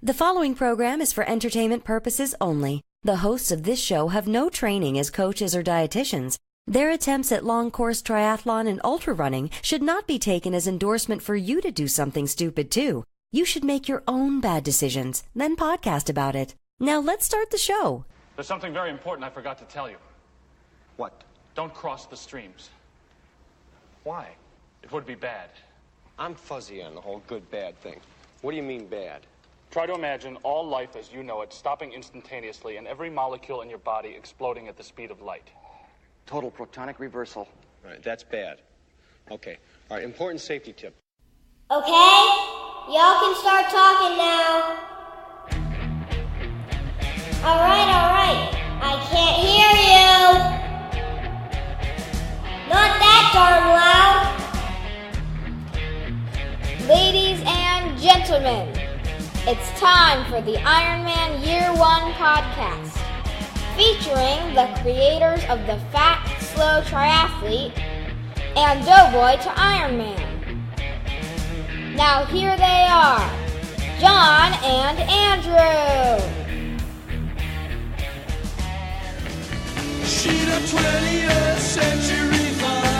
The following program is for entertainment purposes only. The hosts of this show have no training as coaches or dietitians. Their attempts at long-course triathlon and ultra running should not be taken as endorsement for you to do something stupid too. You should make your own bad decisions, then podcast about it. Now let's start the show. There's something very important I forgot to tell you. What? Don't cross the streams. Why? It would be bad. I'm fuzzy on the whole good-bad thing. What do you mean bad? Try to imagine all life as you know it stopping instantaneously and every molecule in your body exploding at the speed of light. Total protonic reversal. All right, that's bad. Okay. All right, important safety tip. Okay? Y'all can start talking now. All right. I can't hear you. Not that darn loud. Ladies and gentlemen, it's time for the Ironman Year 1 podcast, featuring the creators of the Fat, Slow Triathlete and Doughboy to Ironman. Now here they are, John and Andrew. She the 20th century fox.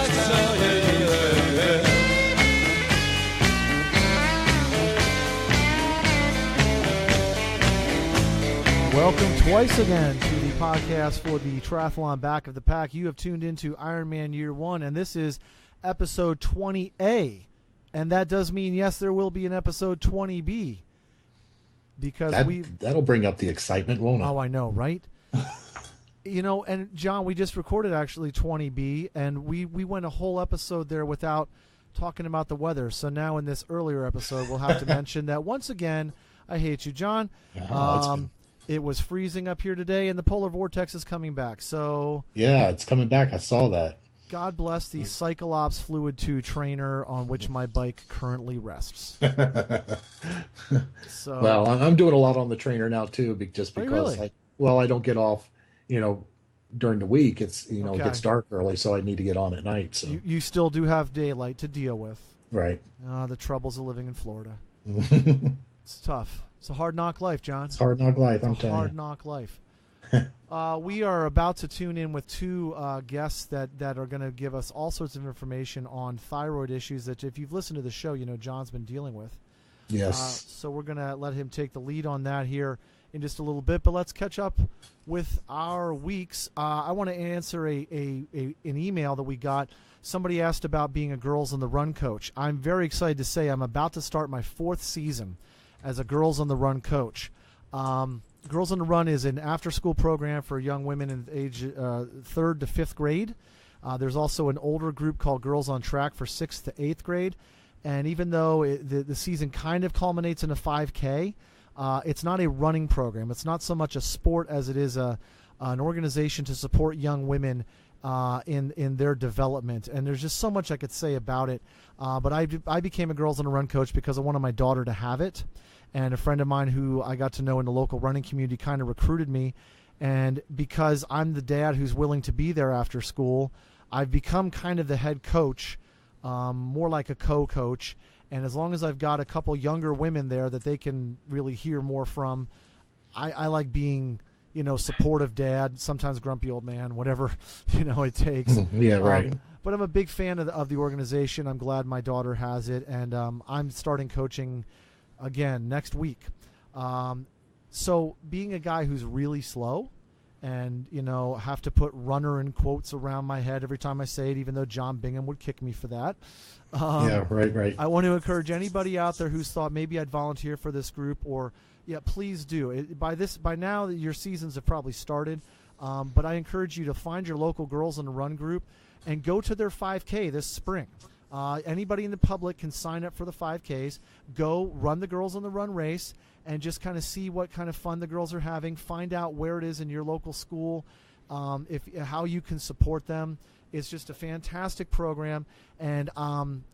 Welcome twice again to the podcast for the Triathlon Back of the Pack. You have tuned into Ironman Year 1, and this is episode 20A. And that does mean, yes, there will be an episode 20B. Because that'll bring up the excitement, won't it? Oh, I know, right? You know, and John, we just recorded actually 20B, and we went a whole episode there without talking about the weather. So now in this earlier episode, we'll have to mention that once again, I hate you, John. It was freezing up here today, and the polar vortex is coming back. So yeah, it's coming back. I saw that. God bless the Cyclops Fluid 2 trainer on which my bike currently rests. So, well, I'm doing a lot on the trainer now too, just because I don't get off, during the week. It's It gets dark early, so I need to get on at night. So you still do have daylight to deal with, right? The troubles of living in Florida. It's tough. It's a hard knock life, John. It's hard knock life. I'm telling you. Hard knock life. We are about to tune in with two guests that are going to give us all sorts of information on thyroid issues that, if you've listened to the show, John's been dealing with. Yes. So we're going to let him take the lead on that here in just a little bit. But let's catch up with our weeks. I want to answer an email that we got. Somebody asked about being a Girls on the Run coach. I'm very excited to say I'm about to start my 4th season as a Girls on the Run coach. Girls on the Run is an after-school program for young women in age 3rd to 5th grade. There's also an older group called Girls on Track for 6th to 8th grade. And even though the season kind of culminates in a 5K, it's not a running program. It's not so much a sport as it is an organization to support young women in their development. And there's just so much I could say about it. But I became a Girls on the Run coach because I wanted my daughter to have it. And a friend of mine who I got to know in the local running community kind of recruited me. And because I'm the dad who's willing to be there after school, I've become kind of the head coach, more like a co-coach. And as long as I've got a couple younger women there that they can really hear more from, I like being, supportive dad, sometimes grumpy old man, whatever, it takes. Yeah, right. But I'm a big fan of the organization. I'm glad my daughter has it. And I'm starting coaching again next week. So being a guy who's really slow and, have to put runner in quotes around my head every time I say it, even though John Bingham would kick me for that. Yeah, right. I want to encourage anybody out there who's thought maybe I'd volunteer for this group, or please do. By now your seasons have probably started, but I encourage you to find your local Girls on the Run group and go to their 5K this spring. Anybody in the public can sign up for the 5Ks, go run the Girls on the Run race, and just kind of see what kind of fun the girls are having. Find out where it is in your local school, how you can support them. It's just a fantastic program. And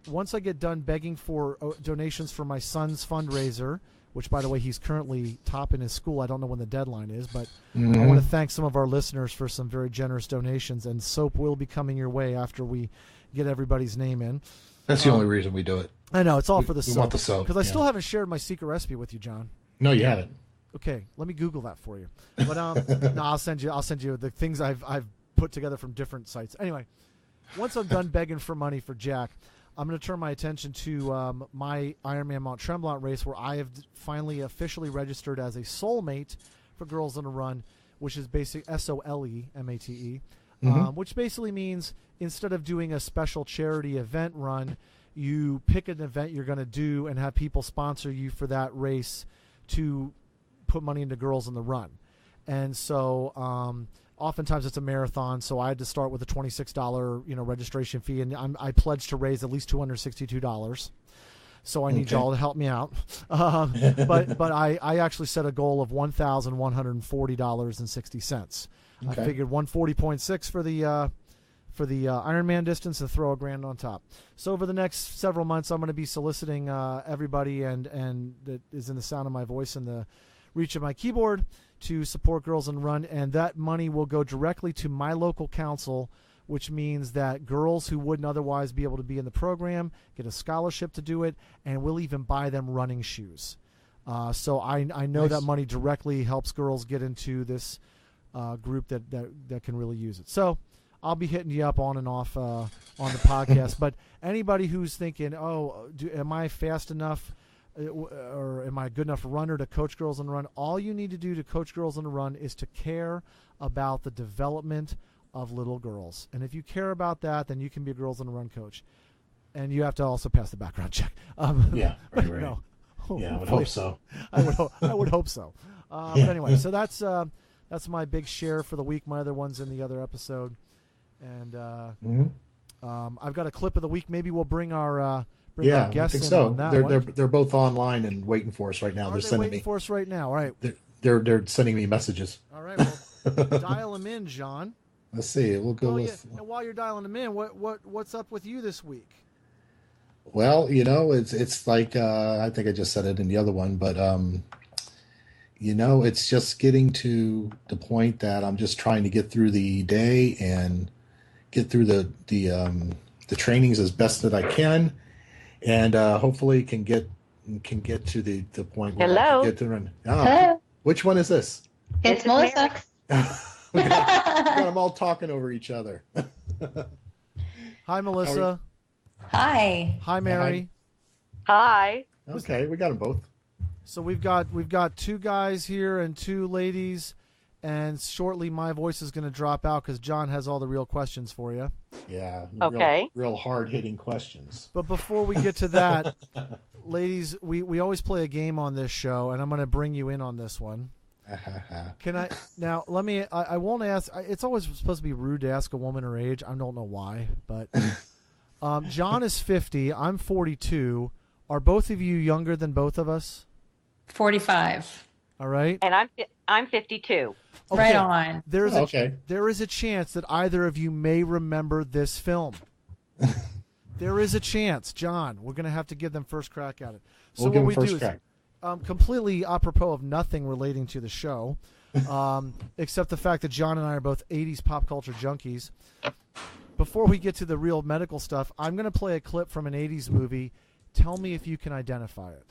once I get done begging for donations for my son's fundraiser, which, by the way, he's currently top in his school. I don't know when the deadline is, but I want to thank some of our listeners for some very generous donations, and soap will be coming your way after we get everybody's name in. That's the only reason we do it. I know, it's all for the we soap. Want the soap. Because I still haven't shared my secret recipe with you, John. No, you haven't. Okay, let me Google that for you. But no, I'll send you the things I've put together from different sites. Anyway, once I'm done begging for money for Jack, I'm going to turn my attention to my Ironman Mount Tremblant race, where I have finally officially registered as a soulmate for Girls on a Run, which is basic SOLEMATE, which basically means instead of doing a special charity event run, you pick an event you're going to do and have people sponsor you for that race to put money into Girls on the Run. And so oftentimes it's a marathon, so I had to start with a $26 registration fee, and I pledged to raise at least $262. So I need y'all to help me out. But I actually set a goal of $1,140.60. I figured 140.6 for the Ironman distance and throw $1,000 on top. So over the next several months, I'm going to be soliciting everybody and that is in the sound of my voice and the reach of my keyboard to support Girls on Run, and that money will go directly to my local council, which means that girls who wouldn't otherwise be able to be in the program get a scholarship to do it, and we'll even buy them running shoes. So I know that money directly helps girls get into this group that can really use it. So I'll be hitting you up on and off on the podcast. But anybody who's thinking, am I fast enough or am I a good enough runner to coach Girls on the Run? All you need to do to coach Girls on the Run is to care about the development of little girls. And if you care about that, then you can be a Girls on the Run coach. And you have to also pass the background check. Right. No. Yeah, I would hope so. I would hope so. But anyway, so that's my big share for the week. My other one's in the other episode. And I've got a clip of the week. Maybe we'll bring our guests I think in so. on that They're both online and waiting for us right now. They're sending waiting for us right now. All right. They're sending me messages. All right. Well, dial them in, John. Let's see. We'll go and while you're dialing them in, what's up with you this week? Well, it's like I think I just said it in the other one, but it's just getting to the point that I'm just trying to get through the day and get through the trainings as best that I can, and hopefully can get to the point where I can get to run. Hello. Which one is this? It's Melissa. we got them all talking over each other. Hi, Melissa. Hi. Hi, Mary. Hi. Okay, we got them both. So we've got two guys here and two ladies, and shortly my voice is going to drop out because John has all the real questions for you. Yeah. Okay. Real hard-hitting questions. But before we get to that, ladies, we always play a game on this show, and I'm going to bring you in on this one. Can I now? Let me. I won't ask. It's always supposed to be rude to ask a woman her age. I don't know why, but John is 50. I'm 42. Are both of you younger than both of us? 45. All right. And I'm 52. Okay. Right on. There is a chance that either of you may remember this film. There is a chance, John. We're going to have to give them first crack at it. So we'll what give them we first do crack. is completely apropos of nothing relating to the show, except the fact that John and I are both 80s pop culture junkies. Before we get to the real medical stuff, I'm going to play a clip from an 80s movie. Tell me if you can identify it.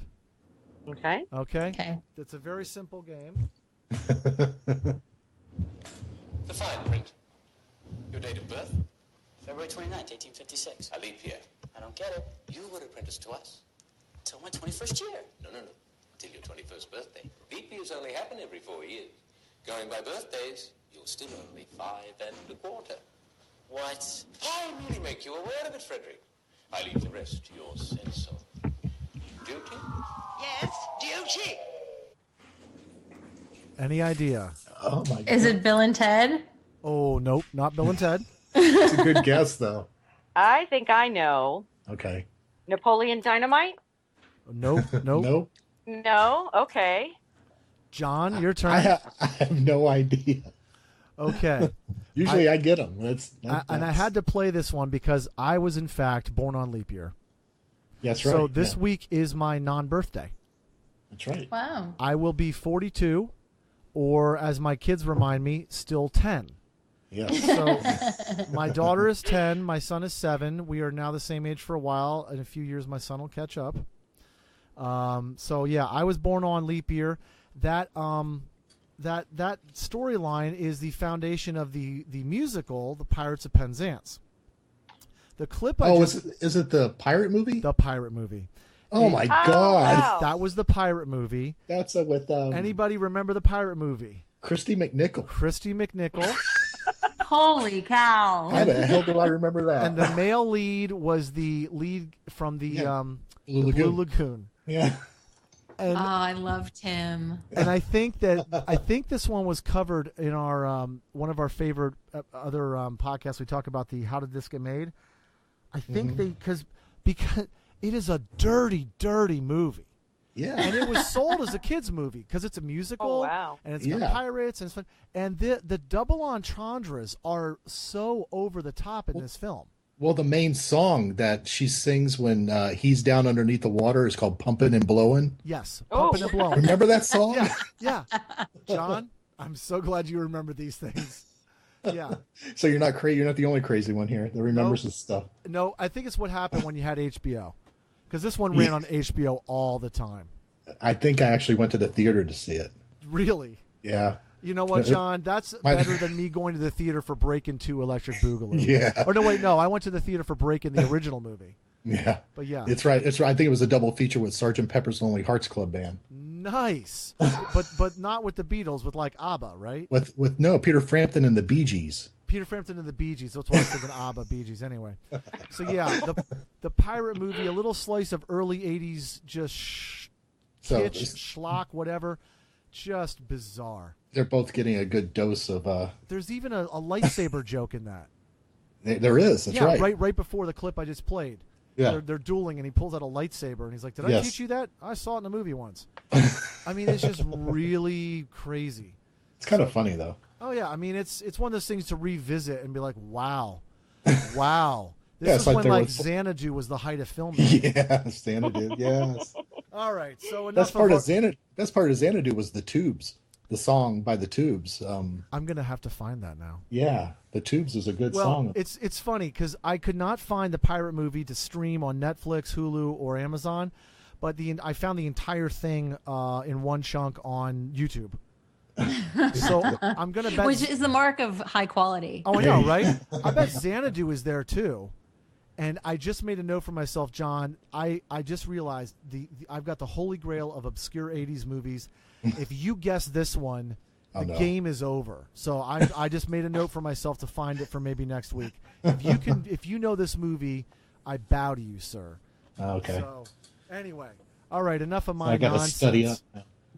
Okay. Okay? It's a very simple game. The fine print. Your date of birth? February 29th, 1856. A leap year. I don't get it. You were apprenticed to us. Till my 21st year. No. Till your 21st birthday. Leap years only happen every 4 years. Going by birthdays, you're still only 5 1/4. What? I merely make you aware of it, Frederick. I leave the rest to your sense of duty. Yes, duty. Any idea? Oh my God. Is it Bill and Ted? Oh, nope, not Bill and Ted. It's a good guess, though. I think I know. Okay. Napoleon Dynamite? Nope. Nope. No? Okay. John, your turn. I have no idea. Okay. Usually I get them. And I had to play this one because I was, in fact, born on leap year. That's right. So this week is my non-birthday. That's right. Wow. I will be 42, or as my kids remind me, still 10. Yes. So my daughter is 10. My son is 7. We are now the same age for a while. In a few years, my son will catch up. So yeah, I was born on leap year. That storyline is the foundation of the musical, The Pirates of Penzance. The clip is it the pirate movie? The pirate movie. Oh my God! Wow. That was the pirate movie. That's with anybody remember the pirate movie? Christy McNichol. Christy McNichol. Holy cow! How the hell do I remember that? And the male lead was the lead from the Blue Blue Lagoon. Yeah. And, I loved him. And I think this one was covered in our one of our favorite other podcasts. We talk about the how did this get made. I think because it is a dirty movie. Yeah. And it was sold as a kids movie because it's a musical. Oh, wow. And it's got pirates and it's fun. And the double entendres are so over the top in this film. Well, the main song that she sings when he's down underneath the water is called "Pumpin' and Blowin'." Yes, Pumpin' and Blowin'. Remember that song? Yeah. John, I'm so glad you remember these things. Yeah. So you're not crazy. You're not the only crazy one here that remembers this stuff. No, I think it's what happened when you had HBO, because this one ran on HBO all the time. I think I actually went to the theater to see it. Really? Yeah. You know what, John? That's better than me going to the theater for Breakin' 2 Electric Boogaloo. Yeah. Or no, I went to the theater for Breakin' the original movie. Yeah. But yeah. It's right. It's right. I think it was a double feature with Sgt. Pepper's Lonely Hearts Club Band. Nice. but not with the Beatles, with like ABBA, right? With Peter Frampton and the Bee Gees. Peter Frampton and the Bee Gees. That's why I was thinking ABBA, Bee Gees. Anyway. So yeah, the pirate movie, a little slice of early 80s just kitsch, schlock, whatever. Just bizarre. They're both getting a good dose of There's even a lightsaber joke in that. There is. That's right. Right before the clip I just played. Yeah. They're dueling, and he pulls out a lightsaber, and he's like, "Did I teach you that? I saw it in a movie once." I mean, it's just really crazy. It's kind of funny though. Oh yeah, I mean, it's one of those things to revisit and be like, "Wow, wow." This is like when Xanadu was the height of filming. Yeah, Xanadu. Yes. All right, so That's part of Xanadu was the Tubes. The song by the Tubes. I'm gonna have to find that now. Yeah, the Tubes is a good song. It's funny because I could not find the pirate movie to stream on Netflix, Hulu, or Amazon, but I found the entire thing in one chunk on YouTube. So I'm gonna bet, which is the mark of high quality. Oh, I know, right? I bet Xanadu is there too. And I just made a note for myself, John. I just realized I've got the holy grail of obscure 80s movies. If you guess this one, the game is over. So I just made a note for myself to find it for maybe next week. If you know this movie, I bow to you, sir. Okay. So anyway, all right. Enough of my I gotta nonsense. study up.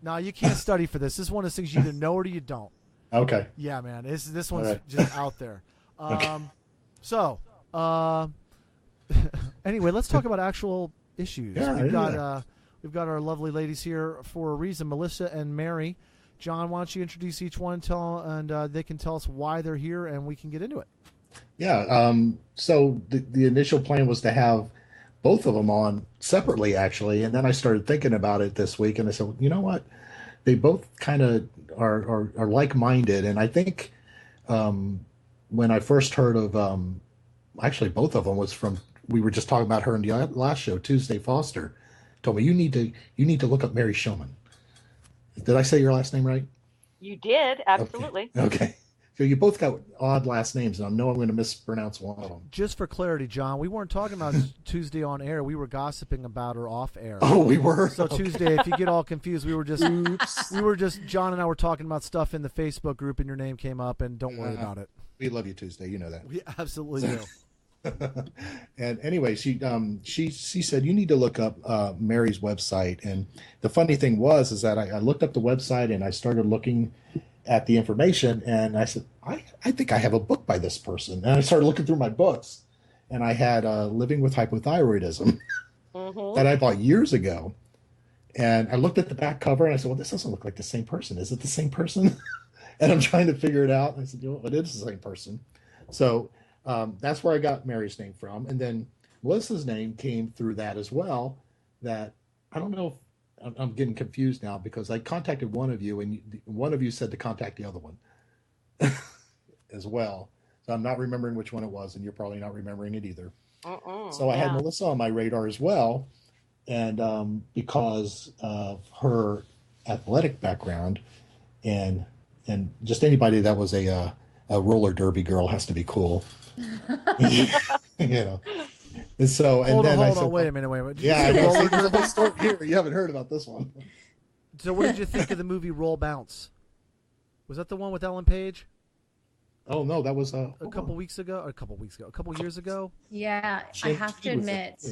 No, you can't study for this. This is one of those things you either know or you don't. Okay. Yeah, man. This one's right. just out there. Okay. So. Anyway, let's talk about actual issues. Yeah, We've got our lovely ladies here for a reason, Melissa and Mary. John, why don't you introduce each one, and they can tell us why they're here, and we can get into it. Yeah. So the initial plan was to have both of them on separately, actually, and then I started thinking about it this week, and I said, you know what? They both kind of are like-minded, and I think when I first heard of actually both of them was we were just talking about her in the last show. Tuesday Foster told me you need to look up Mary SHOMON. Did I say your last name right? You did, absolutely. Okay. So you both got odd last names, and I know I'm going to mispronounce one of them. Just for clarity, John, we weren't talking about Tuesday on air. We were gossiping about her off air. Oh, we were. So okay. Tuesday, if you get all confused, we were just John and I were talking about stuff in the Facebook group, and your name came up. And don't worry about it. We love you, Tuesday. You know that. We absolutely do. And anyway, she said you need to look up Mary's website. And the funny thing is that I looked up the website and I started looking at the information, and I said, I think I have a book by this person. And I started looking through my books, and I had Living with Hypothyroidism that I bought years ago. And I looked at the back cover and I said, well, this doesn't look like the same person. Is it the same person? And I'm trying to figure it out. And I said, it is the same person. So that's where I got Mary's name from. And then Melissa's name came through that as well. That I don't know if I'm getting confused now because I contacted one of you and one of you said to contact the other one as well. So I'm not remembering which one it was, and you're probably not remembering it either. So I had Melissa on my radar as well. and because of her athletic background, and just anybody that was a roller derby girl has to be cool. You know. And so, and hold then on, wait a minute. Yeah, I know. See, there's a whole story here. You haven't heard about this one. So, what did you think of the movie Roll Bounce? Was that the one with Ellen Page? Oh no, that was a couple years ago. Yeah, I have to admit,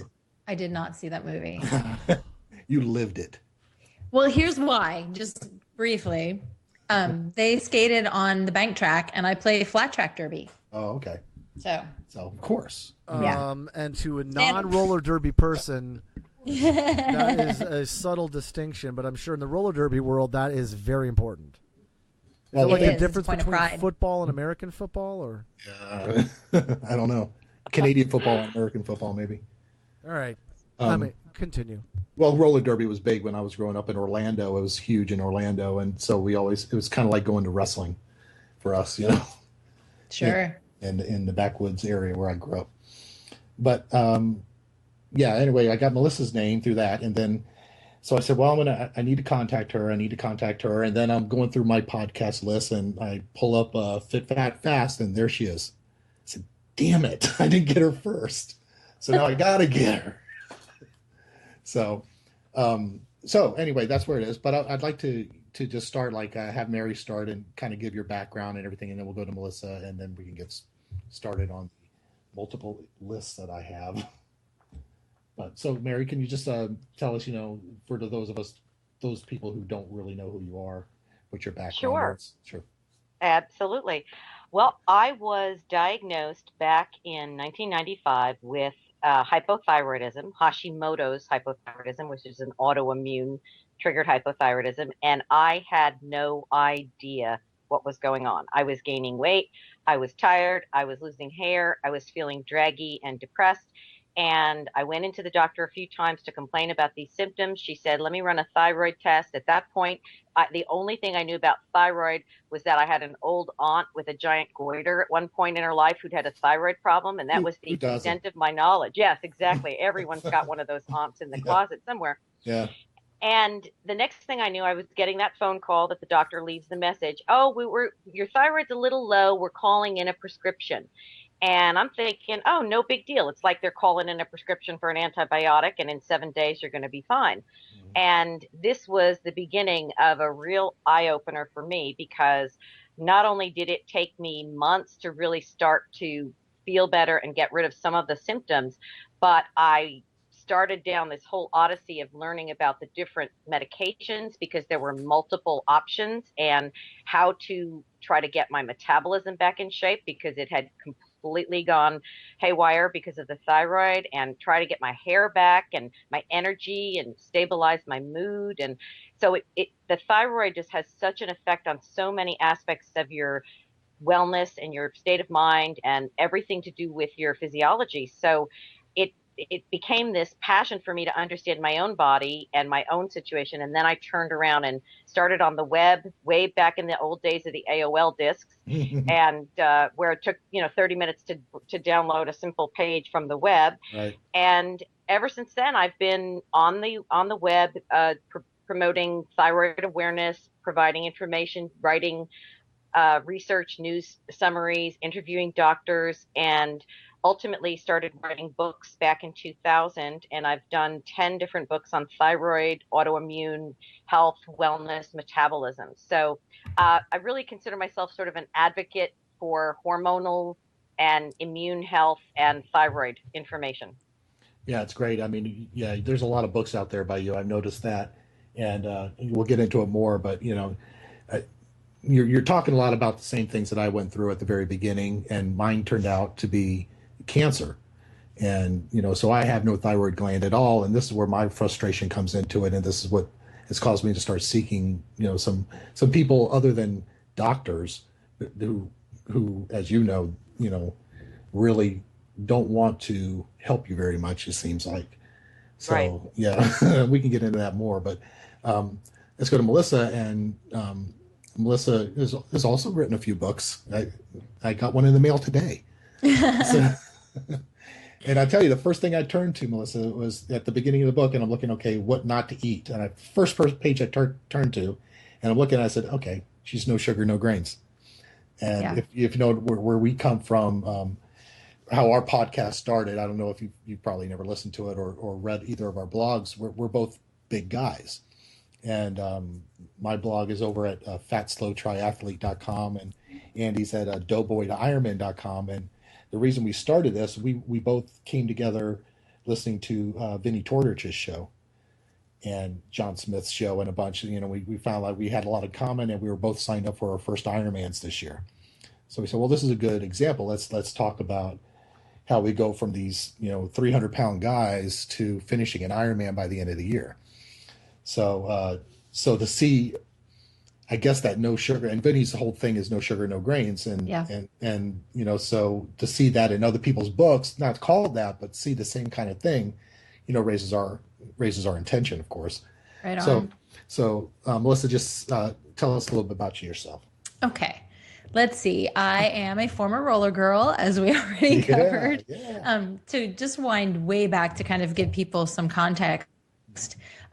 I did not see that movie. You lived it. Well, here's why. Just briefly, they skated on the bank track, and I play flat track derby. Oh, okay. So of course. And to a non-roller derby person, that is a subtle distinction, but I'm sure in the roller derby world that is very important. Is there like a difference between football and American football, or? I don't know. Canadian football and American football, maybe. All right. Continue. Well, roller derby was big when I was growing up in Orlando. It was huge in Orlando, and so it was kind of like going to wrestling for us, you know. Sure. In the backwoods area where I grew up. But anyway, I got Melissa's name through that, and then so I said, well, I need to contact her. And then I'm going through my podcast list, and I pull up Fit Fat Fast, and there she is. I said, damn it, I didn't get her first. So now I gotta get her. So anyway, that's where it is. But I'd like to just start, like have Mary start and kind of give your background and everything, and then we'll go to Melissa, and then we can get started on the multiple lists that I have. But so, Mary, can you just tell us, for those people who don't really know who you are, what your background is? Sure. Absolutely. Well, I was diagnosed back in 1995 with hypothyroidism, Hashimoto's hypothyroidism, which is an autoimmune triggered hypothyroidism, and I had no idea what was going on. I was gaining weight, I was tired, I was losing hair, I was feeling draggy and depressed, and I went into the doctor a few times to complain about these symptoms. She said, let me run a thyroid test. At that point, the only thing I knew about thyroid was that I had an old aunt with a giant goiter at one point in her life who'd had a thyroid problem, and that was the extent of my knowledge. Yes, exactly. Everyone's got one of those aunts in the closet somewhere. Yeah. And the next thing I knew, I was getting that phone call that the doctor leaves the message. Oh, your thyroid's a little low. We're calling in a prescription. And I'm thinking, oh, no big deal. It's like they're calling in a prescription for an antibiotic, and in 7 days you're going to be fine. Mm-hmm. And this was the beginning of a real eye-opener for me, because not only did it take me months to really start to feel better and get rid of some of the symptoms, but I started down this whole odyssey of learning about the different medications, because there were multiple options, and how to try to get my metabolism back in shape, because it had completely gone haywire because of the thyroid, and try to get my hair back and my energy and stabilize my mood. And so the thyroid just has such an effect on so many aspects of your wellness and your state of mind and everything to do with your physiology. So it became this passion for me to understand my own body and my own situation. And then I turned around and started on the web way back in the old days of the AOL discs, and where it took 30 minutes to download a simple page from the web. Right. And ever since then, I've been on the web promoting thyroid awareness, providing information, writing research news summaries, interviewing doctors, and ultimately started writing books back in 2000, and I've done 10 different books on thyroid, autoimmune, health, wellness, metabolism. So I really consider myself sort of an advocate for hormonal and immune health and thyroid information. Yeah, it's great. I mean, yeah, there's a lot of books out there by you. I've noticed that, and we'll get into it more, but you're talking a lot about the same things that I went through at the very beginning, and mine turned out to be cancer. And so I have no thyroid gland at all, and this is where my frustration comes into it, and this is what has caused me to start seeking some people other than doctors who as really don't want to help you very much, it seems like. So right. Yeah. We can get into that more, but let's go to Melissa. And Melissa has also written a few books. I got one in the mail today. So, And I tell you, the first thing I turned to, Melissa, was at the beginning of the book, and I'm looking, okay, what not to eat. And first page I turned to, and I'm looking, I said, okay, she's no sugar, no grains. And if you know where we come from, how our podcast started, I don't know if you probably never listened to it or read either of our blogs. We're both big guys. And my blog is over at fatslowtriathlete.com, and Andy's at doughboytoironman.com. And the reason we started this, we both came together listening to Vinnie Tortorich's show and John Smith's show and a bunch of, we found like we had a lot in common, and we were both signed up for our first Ironmans this year. So we said, well, this is a good example. Let's talk about how we go from these, 300-pound guys to finishing an Ironman by the end of the year. So to see, I guess, that no sugar, and Vinny's whole thing is no sugar, no grains. And so to see that in other people's books, not called that, but see the same kind of thing, raises our intention, of course. Right on. So Melissa, just tell us a little bit about yourself. Okay. Let's see. I am a former roller girl, as we already covered. Yeah. To just wind way back to kind of give people some context,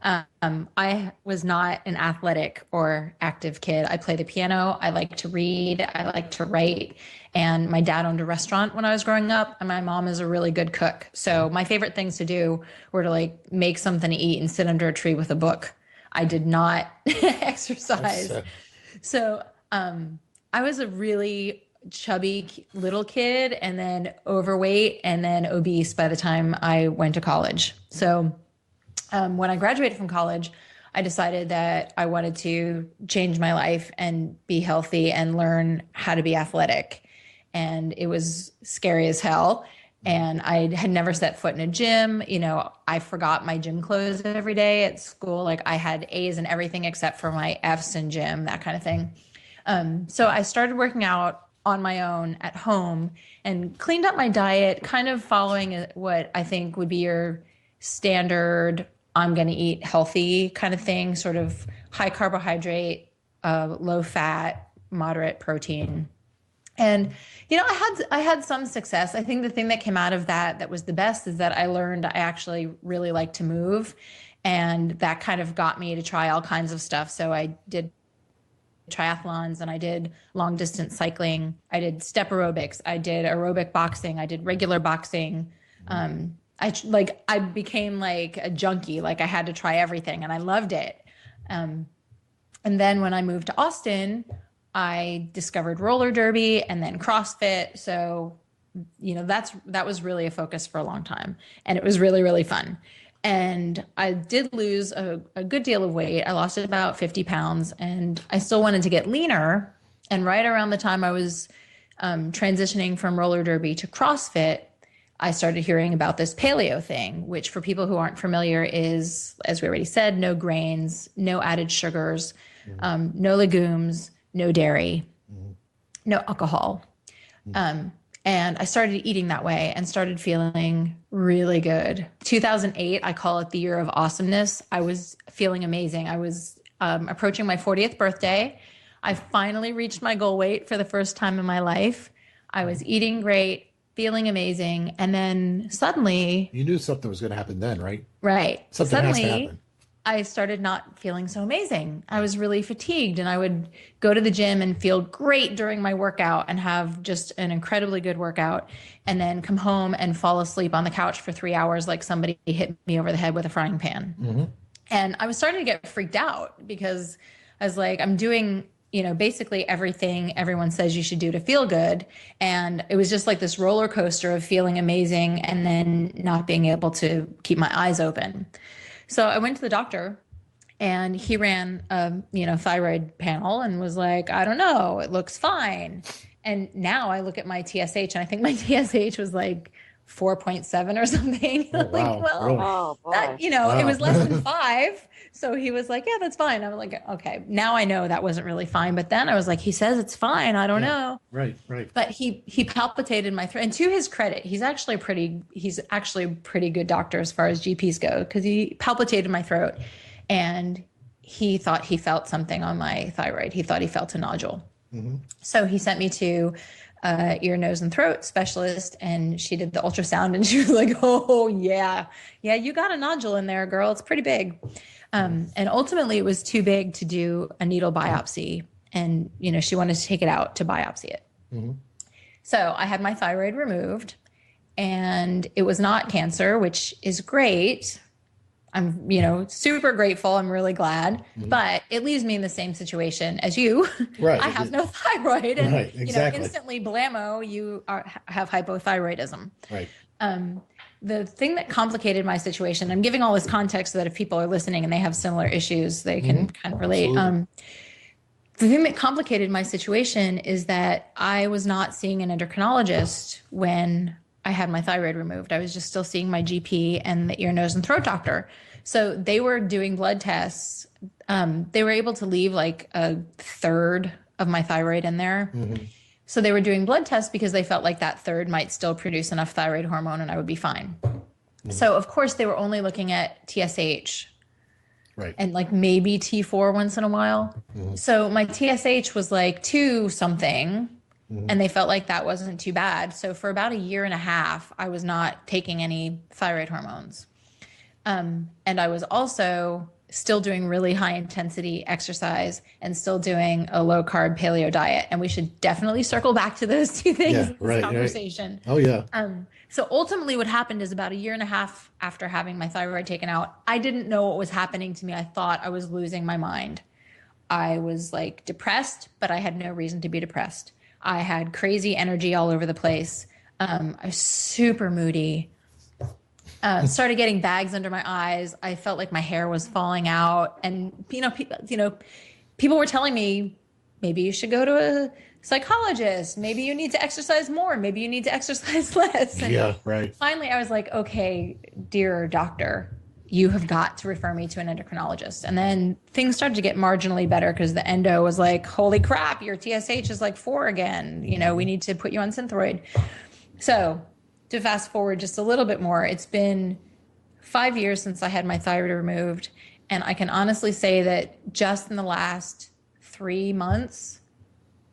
I was not an athletic or active kid. I play the piano. I like to read. I like to write. And my dad owned a restaurant when I was growing up, and my mom is a really good cook. So my favorite things to do were to like make something to eat and sit under a tree with a book. I did not exercise. So, I was a really chubby little kid, and then overweight, and then obese by the time I went to college. So when I graduated from college, I decided that I wanted to change my life and be healthy and learn how to be athletic. And it was scary as hell. And I had never set foot in a gym. I forgot my gym clothes every day at school. Like I had A's in everything except for my F's in gym, that kind of thing. So I started working out on my own at home and cleaned up my diet, kind of following what I think would be your standard, I'm going to eat healthy kind of thing, sort of high carbohydrate, low fat, moderate protein. And, I had some success. I think the thing that came out of that was the best is that I learned I actually really like to move. And that kind of got me to try all kinds of stuff. So I did triathlons, and I did long distance cycling. I did step aerobics. I did aerobic boxing. I did regular boxing. I became like a junkie. Like I had to try everything, and I loved it. And then when I moved to Austin, I discovered roller derby and then CrossFit. So, that was really a focus for a long time, and it was really, really fun. And I did lose a good deal of weight. I lost about 50 pounds, and I still wanted to get leaner. And right around the time I was transitioning from roller derby to CrossFit, I started hearing about this paleo thing, which for people who aren't familiar is, as we already said, no grains, no added sugars, no legumes, no dairy, no alcohol. And I started eating that way and started feeling really good. 2008, I call it the year of awesomeness. I was feeling amazing. I was approaching my 40th birthday. I finally reached my goal weight for the first time in my life. I was eating great, feeling amazing. And then suddenly... You knew something was going to happen then, right? Right. Something suddenly, has to happen. I started not feeling so amazing. I was really fatigued, and I would go to the gym and feel great during my workout and have just an incredibly good workout, and then come home and fall asleep on the couch for 3 hours like somebody hit me over the head with a frying pan. Mm-hmm. And I was starting to get freaked out because I was like, I'm doing, basically everything everyone says you should do to feel good. And it was just like this roller coaster of feeling amazing and then not being able to keep my eyes open. So I went to the doctor, and he ran a, thyroid panel and was like, I don't know, it looks fine. And now I look at my TSH, and I think my TSH was like 4.7 or something. Oh, like, wow. well, Oh, that, boy. It was less than 5. So he was like, yeah, that's fine. I'm like, okay, now I know that wasn't really fine. But then I was like, he says it's fine. I don't know. Right. But he palpitated my throat. And to his credit, he's actually a pretty good doctor as far as GPs go, because he palpitated my throat, and he thought he felt something on my thyroid. He thought he felt a nodule. So he sent me to ear, nose, and throat specialist, and she did the ultrasound, and she was like, "Oh yeah, you got a nodule in there, girl. It's pretty big." And ultimately, it was too big to do a needle biopsy, and she wanted to take it out to biopsy it. So I had my thyroid removed, and it was not cancer, which is great. I'm, super grateful. I'm really glad, but it leaves me in the same situation as you. Right. I have no thyroid, and Right, exactly. instantly blammo, you have hypothyroidism. Right. The thing that complicated my situation, I'm giving all this context so that if people are listening and they have similar issues, they can kind of relate. Absolutely. The thing that complicated my situation is that I was not seeing an endocrinologist when I had my thyroid removed. I was just still seeing my GP and the ear, nose, and throat doctor. So they were doing blood tests. They were able to leave like a third of my thyroid in there. So they were doing blood tests because they felt like that third might still produce enough thyroid hormone and I would be fine. So of course they were only looking at TSH. Right. And like maybe T4 once in a while. So my TSH was like 2 something. And they felt like that wasn't too bad. So for about a year and a half, I was not taking any thyroid hormones. And I was also still doing really high intensity exercise and still doing a low carb paleo diet. And we should definitely circle back to those two things in this conversation. Right. Oh, yeah. So ultimately what happened is about a year and a half after having my thyroid taken out, I didn't know what was happening to me. I thought I was losing my mind. I was like depressed, but I had no reason to be depressed. I had crazy energy all over the place. I was super moody. Started getting bags under my eyes. I felt like my hair was falling out. And, people were telling me, maybe you should go to a psychologist. Maybe you need to exercise more. Maybe you need to exercise less. And yeah, right. finally, I was like, okay, dear doctor, you have got to refer me to an endocrinologist. And then things started to get marginally better because the endo was like, holy crap, your TSH is like 4 again. We need to put you on Synthroid. So to fast forward just a little bit more, it's been 5 years since I had my thyroid removed. And I can honestly say that just in the last 3 months,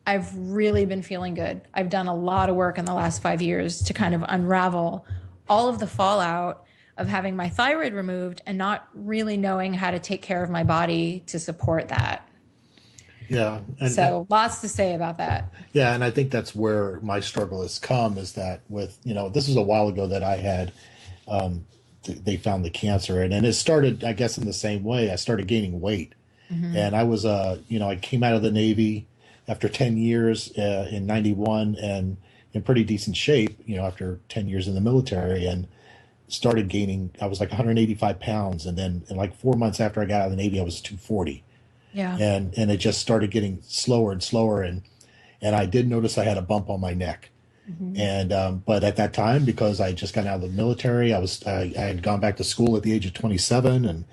I've really been feeling good. I've done a lot of work in the last 5 years to kind of unravel all of the fallout of having my thyroid removed and not really knowing how to take care of my body to support that. Yeah. And, so lots to say about that. Yeah. And I think that's where my struggle has come, is that with, this was a while ago that I had, they found the cancer, and it started, I guess, in the same way. I started gaining weight, and I was, I came out of the Navy after 10 years in 91 and in pretty decent shape, after 10 years in the military, and started gaining. I was like 185 pounds. And then in like 4 months after I got out of the Navy, I was 240. Yeah. And it just started getting slower and slower. And I did notice I had a bump on my neck. And, but at that time, because I just got out of the military, I had gone back to school at the age of 27 and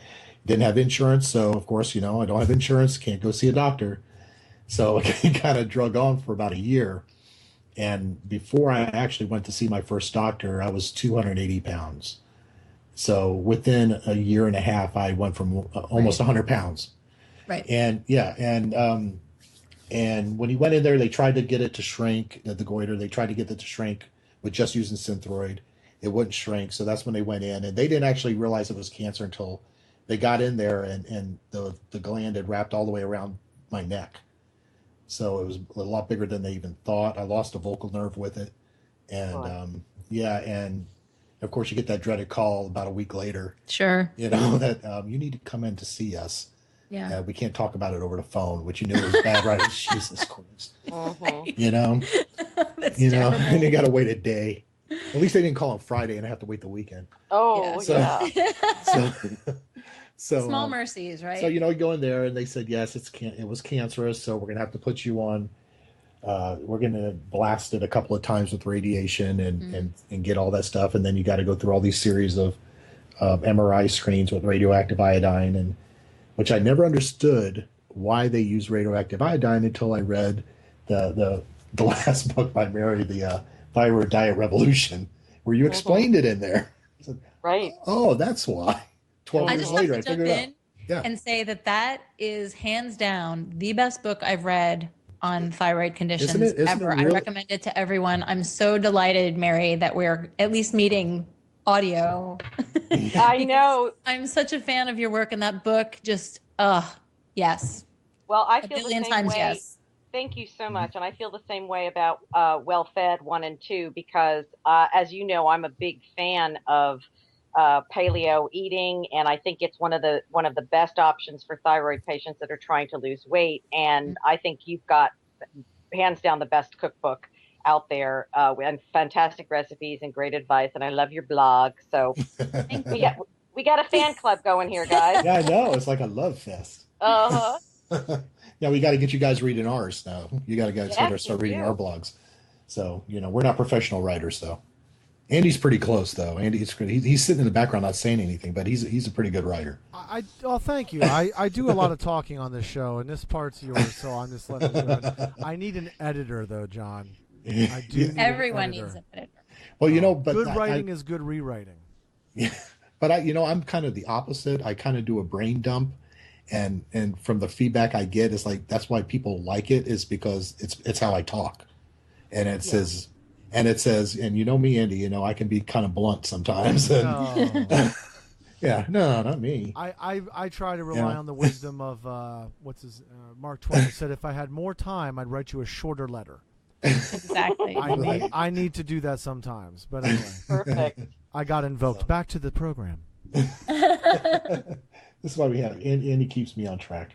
didn't have insurance. So of course, I don't have insurance, can't go see a doctor. So it kind of drug on for about a year. And before I actually went to see my first doctor, I was 280 pounds. So within a year and a half, I went from almost 100 pounds. Right. And yeah. And when he went in there, they tried to get it to shrink, the goiter. They tried to get it to shrink with just using Synthroid. It wouldn't shrink. So that's when they went in. And they didn't actually realize it was cancer until they got in there and the gland had wrapped all the way around my neck. So it was a lot bigger than they even thought. I lost a vocal nerve with it. And and of course you get that dreaded call about a week later. Sure. That you need to come in to see us. Yeah. We can't talk about it over the phone, which you knew was bad, right? Jesus Christ. That's terrible. And you got to wait a day. At least they didn't call on Friday and I have to wait the weekend. Oh, yeah. So small mercies, right? So, you go in there and they said, yes, it was cancerous. So we're going to have to put you on, we're going to blast it a couple of times with radiation and get all that stuff. And then you got to go through all these series of MRI screens with radioactive iodine, and which I never understood why they use radioactive iodine until I read the last book by Mary, the Thyroid Diet Revolution, where you explained it in there. Said, right. Oh, that's why. 12 I years just later, have I to jump figured it out. in Yeah. and say that is hands down the best book I've read on thyroid conditions Isn't it ever. I really? recommend it to everyone. I'm so delighted, Mary, that we're at least meeting audio. I know. I'm such a fan of your work, and that book just, yes. Well, I A feel the billion same times way. yes. Thank you so much. And I feel the same way about Well Fed 1 and 2 because, as you know, I'm a big fan of paleo eating, and I think it's one of the best options for thyroid patients that are trying to lose weight. And I think you've got hands down the best cookbook out there, and fantastic recipes and great advice. And I love your blog. So we got a fan club going here, guys. Yeah, I know. It's like a love fest. Uh-huh. Yeah, we got to get you guys reading ours now. You got to guys Yes, start we reading do. our blogs. So, we're not professional writers, though. Andy's pretty close, though. Andy's he's sitting in the background not saying anything, but he's a pretty good writer. Thank you. I do a lot of talking on this show, and this part's yours, so I'm just letting you do it. I need an editor, though, John. I do. Need Everyone an editor. needs an editor. Well, but good writing is good rewriting. Yeah, but I'm kind of the opposite. I kind of do a brain dump, and from the feedback I get is like that's why people like it is because it's how I talk, and it says. And it says, and you know me, Andy, I can be kind of blunt sometimes. And, yeah, no, not me. I try to rely on the wisdom of, Mark Twain said, if I had more time, I'd write you a shorter letter. Exactly. I need to do that sometimes. But anyway. Perfect. I got invoked. Back to the program. This is why we have Andy keeps me on track.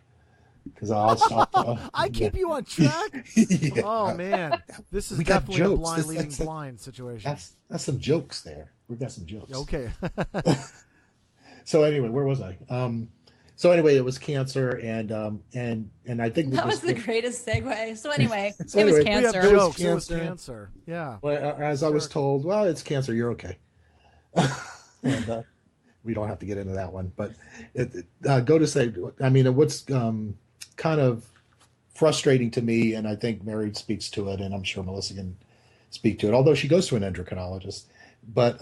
Because I'll stop. I keep you on track. Yeah. Oh man, this is We got definitely a jokes. blind leading That's blind situation. That's some jokes there. We've got some jokes. Okay. So anyway, where was I? So anyway, it was cancer, and I think That was the greatest segue. So anyway, So it was anyway, cancer. We have jokes. It was cancer. Yeah. Well, as I was told, well, it's cancer. You're okay. And we don't have to get into that one, but go to say. I mean, what's kind of frustrating to me, and I think Mary speaks to it, and I'm sure Melissa can speak to it, although she goes to an endocrinologist. But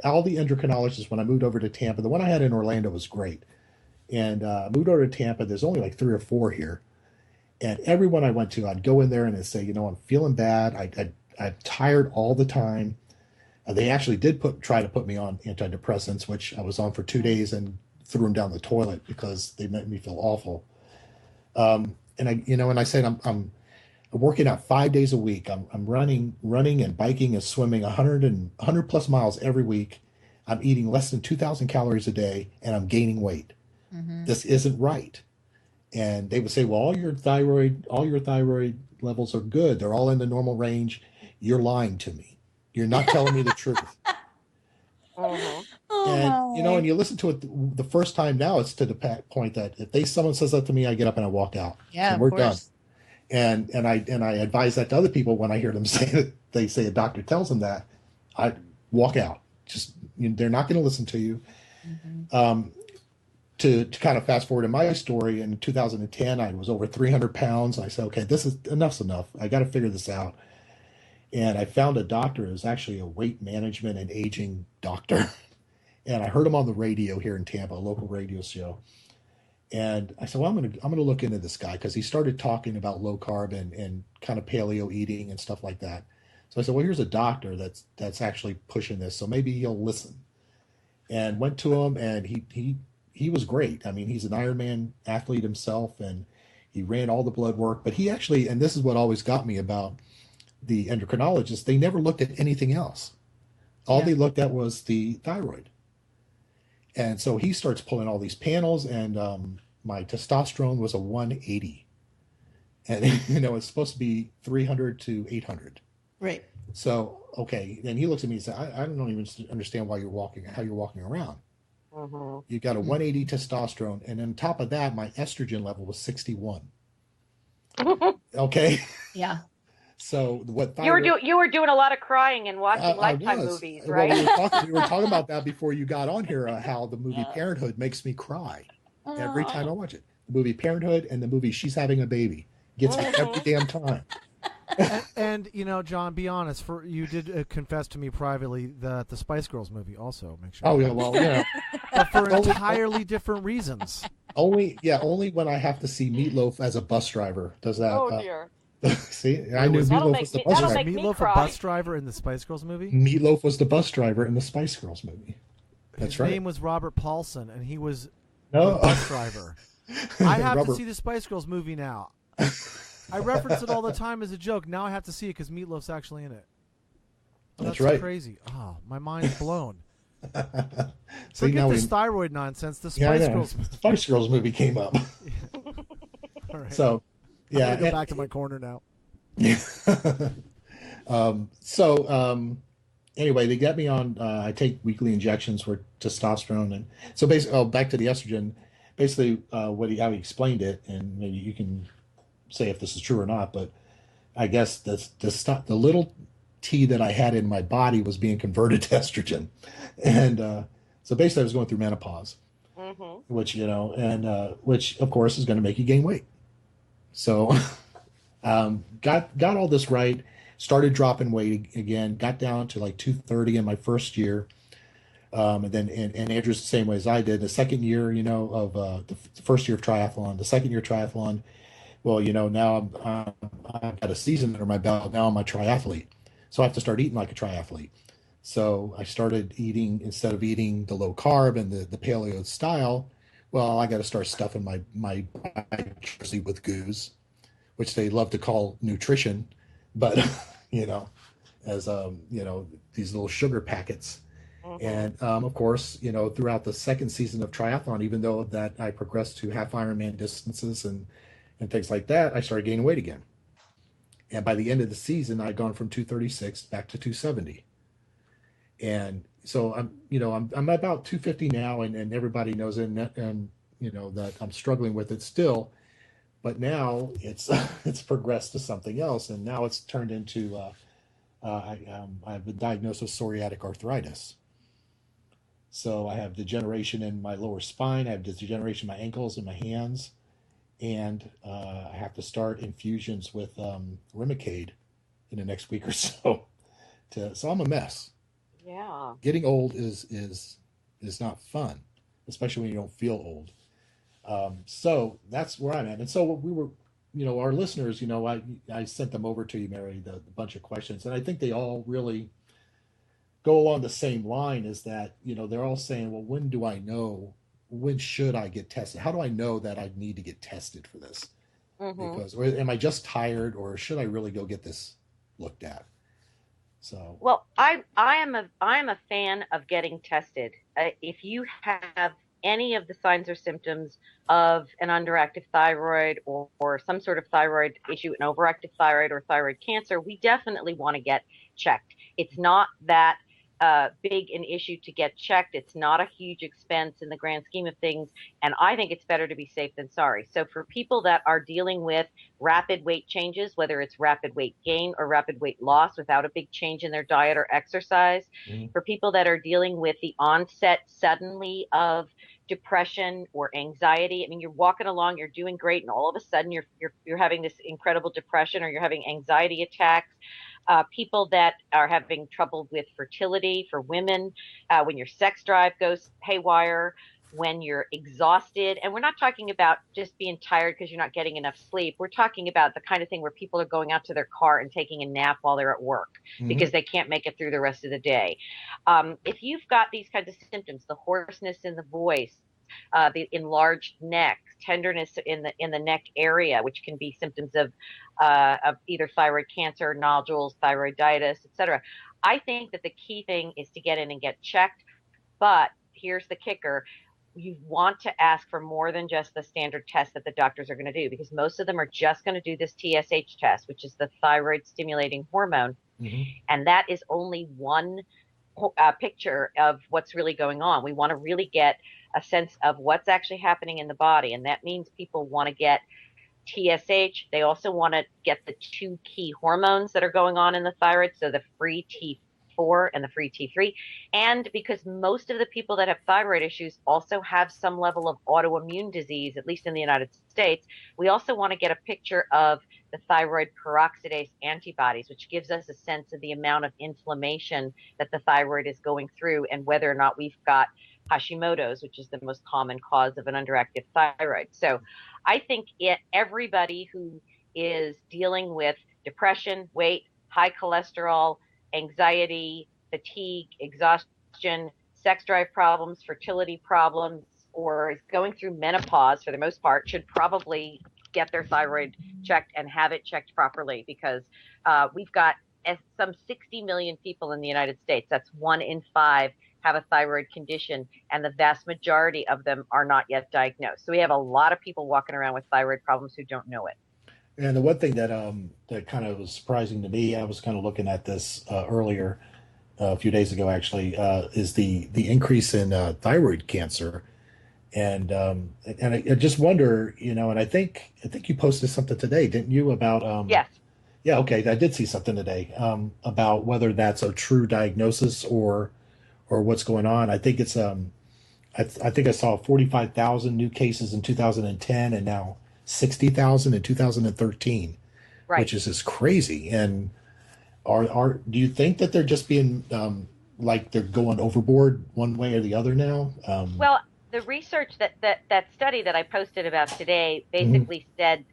all the endocrinologists, when I moved over to Tampa, the one I had in Orlando was great. And moved over to Tampa, there's only like 3 or 4 here. And everyone I went to, I'd go in there and I'd say, I'm feeling bad. I'm tired all the time. They actually did try to put me on antidepressants, which I was on for 2 days and threw them down the toilet because they made me feel awful. And I said, I'm working out 5 days a week. I'm running and biking and swimming 100 plus miles every week. I'm eating less than 2,000 calories a day, and I'm gaining weight. Mm-hmm. This isn't right. And they would say, well, all your thyroid levels are good. They're all in the normal range. You're lying to me. You're not telling me the truth. And and you listen to it the first time now, it's to the point that if someone says that to me, I get up and I walk out. Yeah, and we're done. And I advise that to other people when I hear them say that they say a doctor tells them that, I walk out. Just they're not going to listen to you. Mm-hmm. To kind of fast forward in my story, in 2010, I was over 300 pounds. I said, okay, enough's enough. I got to figure this out. And I found a doctor who was actually a weight management and aging doctor. And I heard him on the radio here in Tampa, a local radio show. And I said, well, I'm gonna look into this guy because he started talking about low carb and kind of paleo eating and stuff like that. So I said, well, here's a doctor that's actually pushing this, so maybe he'll listen. And went to him, and he was great. I mean, he's an Ironman athlete himself, and he ran all the blood work. But he actually, and this is what always got me about the endocrinologists, they never looked at anything else. All they looked at was the thyroid. And so he starts pulling all these panels, and my testosterone was a 180. And, it's supposed to be 300 to 800. Right. So, okay. Then he looks at me and says, I don't even understand how you're walking around. Mm-hmm. You got a 180 testosterone. And on top of that, my estrogen level was 61. Okay. Yeah. So what you were doing a lot of crying and watching Lifetime movies, right? Well, we were talking about that before you got on here. How the movie Parenthood makes me cry every time I watch it. The movie Parenthood and the movie She's Having a Baby gets me every damn time. And John, be honest. You did confess to me privately that the Spice Girls movie also makes you. Oh yeah, well yeah. But for entirely different reasons. Only when I have to see Meatloaf as a bus driver does that. Oh dear. See, I knew That'll Meatloaf make was the me- bus that'll driver. make me Meatloaf a cry. bus driver in the Spice Girls movie? Meatloaf was the bus driver in the Spice Girls movie. That's His right. name was Robert Paulson, and he was No. the bus driver. I have to Robert- see the Spice Girls movie now. I reference it all the time as a joke. Now I have to see it because Meatloaf's actually in it. Oh, That's that's right. crazy. Oh, my mind's blown. See, Forget now this we- thyroid nonsense. The Yeah, I Spice know. Girls. Spice Girls movie came up. All right. So, yeah. I'm gonna go back to my corner now. Anyway, they get me on. I take weekly injections for testosterone, and so basically, back to the estrogen. Basically, how he explained it, and maybe you can say if this is true or not. But I guess the little T that I had in my body was being converted to estrogen, and so basically, I was going through menopause, which which of course is going to make you gain weight. So, got all this right. Started dropping weight again. Got down to like 230 in my first year, and then and Andrew's the same way as I did. The second year, of the first year of triathlon, the second year triathlon. Well, now I've got a season under my belt. Now I'm a triathlete, so I have to start eating like a triathlete. So I started eating, instead of eating the low carb and the paleo style. Well, I got to start stuffing my jersey with goos, which they love to call nutrition, but as these little sugar packets. And of course, throughout the second season of triathlon, even though that I progressed to half Ironman distances and things like that, I started gaining weight again. And by the end of the season, I'd gone from 236 back to 270. And so I'm about 250 now, and everybody knows it, and that I'm struggling with it still. But now it's progressed to something else, and now it's turned into I've been diagnosed with psoriatic arthritis. So I have degeneration in my lower spine. I have degeneration in my ankles and my hands, and I have to start infusions with Remicade in the next week or so. So I'm a mess. Yeah. Getting old is not fun, especially when you don't feel old. So that's where I'm at. And so we were, our listeners, I sent them over to you, Mary, the bunch of questions. And I think they all really go along the same line, is that, they're all saying, well, when should I get tested? How do I know that I need to get tested for this? Because, or am I just tired, or should I really go get this looked at? So, well, I am a fan of getting tested. If you have any of the signs or symptoms of an underactive thyroid or some sort of thyroid issue, an overactive thyroid or thyroid cancer, we definitely want to get checked. It's not that big an issue to get checked. It's not a huge expense in the grand scheme of things. And I think it's better to be safe than sorry. So for people that are dealing with rapid weight changes, whether it's rapid weight gain or rapid weight loss without a big change in their diet or exercise, for people that are dealing with the onset suddenly of depression or anxiety. I mean, you're walking along, you're doing great, and all of a sudden you're having this incredible depression, or you're having anxiety attacks. People that are having trouble with fertility for women, when your sex drive goes haywire, when you're exhausted. And we're not talking about just being tired because you're not getting enough sleep. We're talking about the kind of thing where people are going out to their car and taking a nap while they're at work because they can't make it through the rest of the day. If you've got these kinds of symptoms, the hoarseness in the voice, the enlarged neck, tenderness in the neck area, which can be symptoms of either thyroid cancer, nodules, thyroiditis, etc. I think that the key thing is to get in and get checked. But here's the kicker. You want to ask for more than just the standard test that the doctors are going to do, because most of them are just going to do this TSH test, which is the thyroid stimulating hormone. And that is only one picture of what's really going on. We want to really get a sense of what's actually happening in the body. And that means people want to get TSH. They also want to get the two key hormones that are going on in the thyroid. So the free T4 and the free T3. And because most of the people that have thyroid issues also have some level of autoimmune disease, at least in the United States, we also want to get a picture of the thyroid peroxidase antibodies, which gives us a sense of the amount of inflammation that the thyroid is going through and whether or not we've got Hashimoto's, which is the most common cause of an underactive thyroid. So I think everybody who is dealing with depression, weight, high cholesterol, anxiety, fatigue, exhaustion, sex drive problems, fertility problems, or is going through menopause for the most part, should probably get their thyroid checked and have it checked properly, because we've got some 60 million people in the United States. That's 1 in 5 have a thyroid condition, and the vast majority of them are not yet diagnosed. So we have a lot of people walking around with thyroid problems who don't know it. And the one thing that that kind of was surprising to me, I was kind of looking at this earlier, a few days ago actually, is the increase in thyroid cancer, and I just wonder, and I think you posted something today, didn't you, about yes. Yeah, okay, I did see something today about whether that's a true diagnosis or what's going on. I think it's I think I saw 45,000 new cases in 2010 and now 60,000 in 2013, right, which is just crazy. And do you think that they're just being like they're going overboard one way or the other now? Well, the research that study that I posted about today basically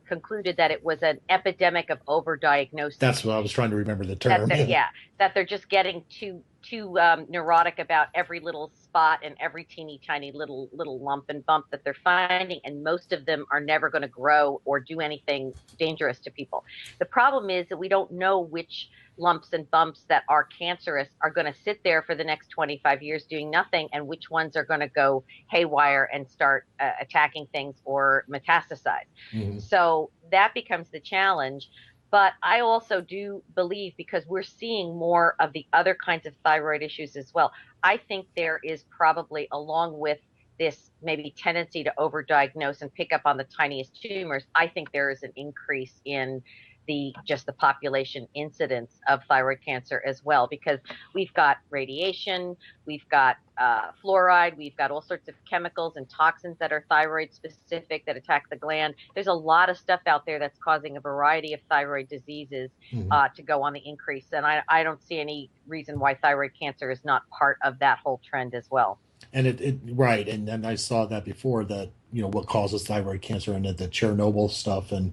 concluded that it was an epidemic of overdiagnosis. That's what I was trying to remember the term. That they're just getting too neurotic about every little spot and every teeny tiny little lump and bump that they're finding, and most of them are never going to grow or do anything dangerous to people. The problem is that we don't know which lumps and bumps that are cancerous are going to sit there for the next 25 years doing nothing, and which ones are going to go haywire and start attacking things or metastasize. Mm-hmm. So that becomes the challenge. But I also do believe, because we're seeing more of the other kinds of thyroid issues as well, I think there is probably, along with this maybe tendency to overdiagnose and pick up on the tiniest tumors, I think there is an increase in the population incidence of thyroid cancer as well, because we've got radiation, we've got fluoride, we've got all sorts of chemicals and toxins that are thyroid specific that attack the gland. There's a lot of stuff out there that's causing a variety of thyroid diseases to go on the increase, and I don't see any reason why thyroid cancer is not part of that whole trend as well. And it right, and I saw that before, that what causes thyroid cancer, and the Chernobyl stuff, and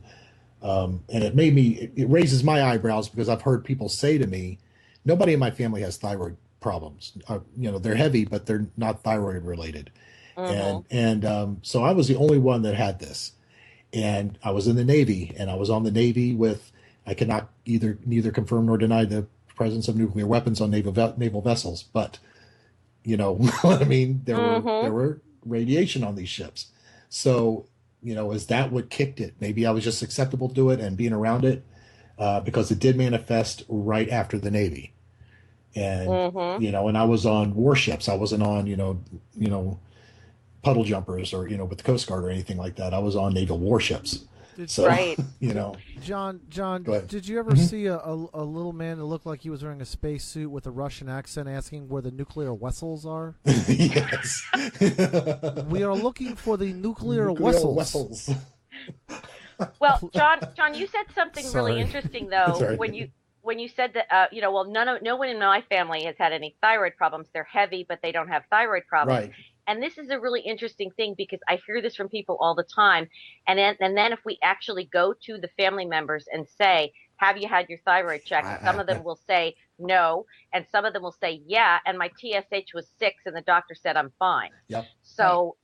it raises my eyebrows, because I've heard people say to me, nobody in my family has thyroid problems. They're heavy, but they're not thyroid related. And so I was the only one that had this, and I was in the Navy, and I was on the Navy with, I cannot neither confirm nor deny the presence of nuclear weapons on naval vessels, but what I mean, there were radiation on these ships. So is that what kicked it? Maybe I was just acceptable to it and being around it, because it did manifest right after the Navy. And, and I was on warships. I wasn't on, puddle jumpers or, with the Coast Guard or anything like that. I was on naval warships. Right. John, did you ever see a little man that looked like he was wearing a space suit with a Russian accent asking where the nuclear vessels are? Yes. We are looking for the nuclear vessels. Well, John, you said something really interesting, though, when you said that, no one in my family has had any thyroid problems. They're heavy, but they don't have thyroid problems. Right. And this is a really interesting thing, because I hear this from people all the time. And then if we actually go to the family members and say, have you had your thyroid checked? Some of them will say no, and some of them will say yeah, and my TSH was 6 and the doctor said I'm fine. Yep. So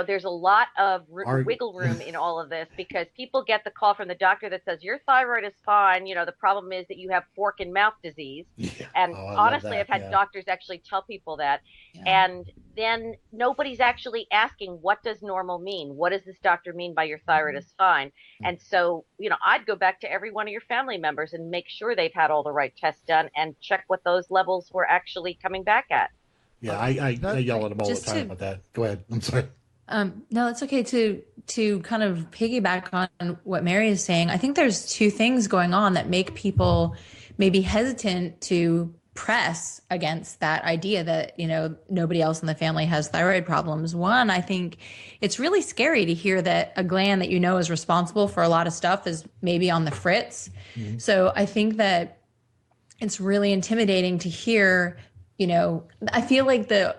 there's a lot of wiggle room in all of this, because people get the call from the doctor that says your thyroid is fine. The problem is that you have fork and mouth disease. Yeah. And honestly, I've had doctors actually tell people that. Yeah. And then nobody's actually asking, what does normal mean? What does this doctor mean by your thyroid is fine? And so, I'd go back to every one of your family members and make sure they've had all the right tests done and check what those levels were actually coming back at. Yeah, I yell at them all the time about that. Go ahead. I'm sorry. No, it's okay to kind of piggyback on what Mary is saying. I think there's two things going on that make people maybe hesitant to press against that idea that, nobody else in the family has thyroid problems. One, I think it's really scary to hear that a gland that is responsible for a lot of stuff is maybe on the fritz. Mm-hmm. So I think that it's really intimidating to hear I feel like the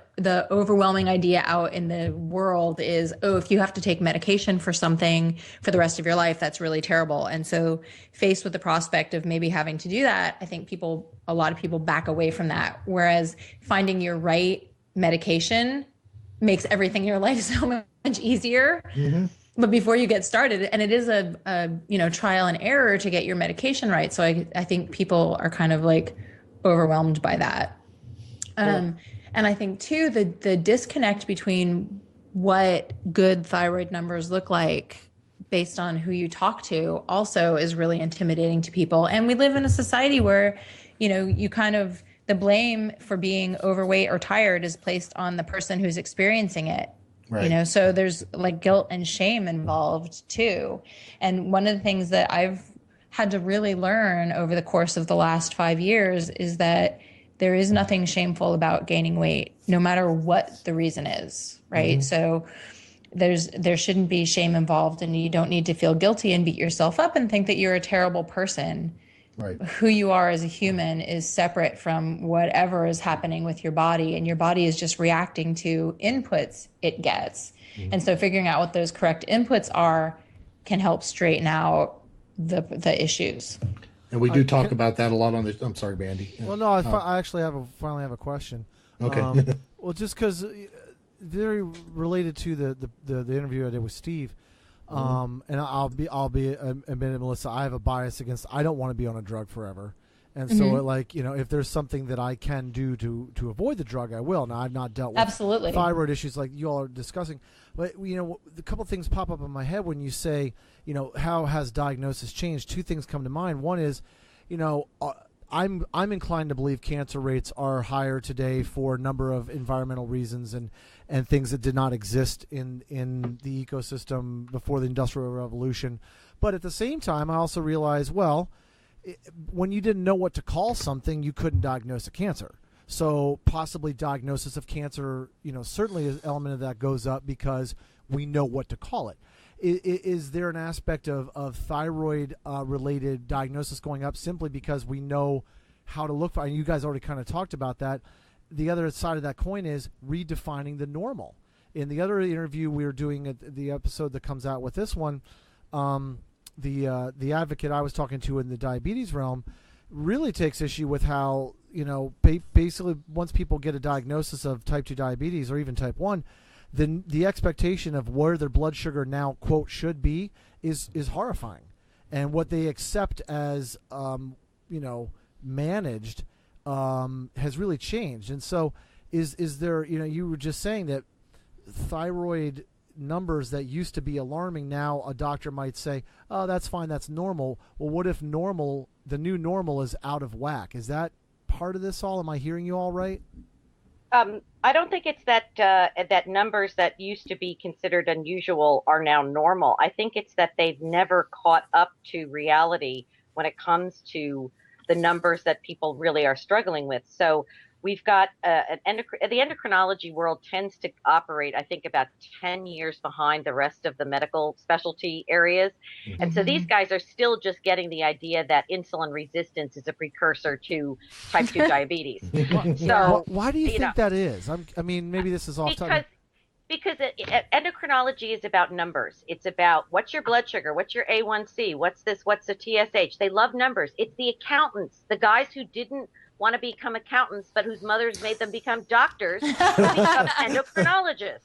overwhelming idea out in the world is, oh, if you have to take medication for something for the rest of your life, that's really terrible. And so faced with the prospect of maybe having to do that, I think a lot of people back away from that. Whereas finding your right medication makes everything in your life so much easier. Mm-hmm. But before you get started, and it is a trial and error to get your medication right. So I think people are kind of like overwhelmed by that. And I think too, the disconnect between what good thyroid numbers look like based on who you talk to also is really intimidating to people. And we live in a society where, you kind of, the blame for being overweight or tired is placed on the person who's experiencing it. Right. So there's like guilt and shame involved too. And one of the things that I've had to really learn over the course of the last 5 years is that there is nothing shameful about gaining weight, no matter what the reason is, right? Mm-hmm. So there shouldn't be shame involved, and you don't need to feel guilty and beat yourself up and think that you're a terrible person. Right. Who you are as a human is separate from whatever is happening with your body, and your body is just reacting to inputs it gets. Mm-hmm. And so figuring out what those correct inputs are can help straighten out the issues. And we do talk about that a lot on the. I'm sorry, Bandy. Well, no, I actually finally have a question. Okay. Well, just because very related to the interview I did with Steve, and I'll be admitted, Melissa, I have a bias against. I don't want to be on a drug forever, and so if there's something that I can do to avoid the drug, I will. Now I've not dealt with absolutely thyroid issues like you all are discussing, but a couple of things pop up in my head when you say. How has diagnosis changed? Two things come to mind. One is, I'm inclined to believe cancer rates are higher today for a number of environmental reasons and things that did not exist in the ecosystem before the Industrial Revolution. But at the same time, I also realize, when you didn't know what to call something, you couldn't diagnose a cancer. So possibly diagnosis of cancer, certainly an element of that goes up because we know what to call it. Is there an aspect of thyroid related diagnosis going up simply because we know how to look for, and you guys already kind of talked about that. The other side of that coin is redefining the normal. In the other interview we were doing at the episode that comes out with this one, the advocate I was talking to in the diabetes realm really takes issue with how, basically once people get a diagnosis of type 2 diabetes or even type 1, then the expectation of where their blood sugar now, quote, should be is horrifying. And what they accept as, managed has really changed. And so is there, you were just saying that thyroid numbers that used to be alarming, now a doctor might say, oh, that's fine, that's normal. Well, what if the new normal is out of whack? Is that part of this all? Am I hearing you all right? I don't think it's that numbers that used to be considered unusual are now normal. I think it's that they've never caught up to reality when it comes to the numbers that people really are struggling with. So we've got the endocrinology world tends to operate, I think, about 10 years behind the rest of the medical specialty areas. Mm-hmm. And so these guys are still just getting the idea that insulin resistance is a precursor to type 2 diabetes. So why do you think that is? Maybe this is off topic. Because endocrinology is about numbers. It's about what's your blood sugar, what's your A1C, what's the TSH. They love numbers. It's the accountants, the guys who didn't want to become accountants, but whose mothers made them become doctors, who become endocrinologists.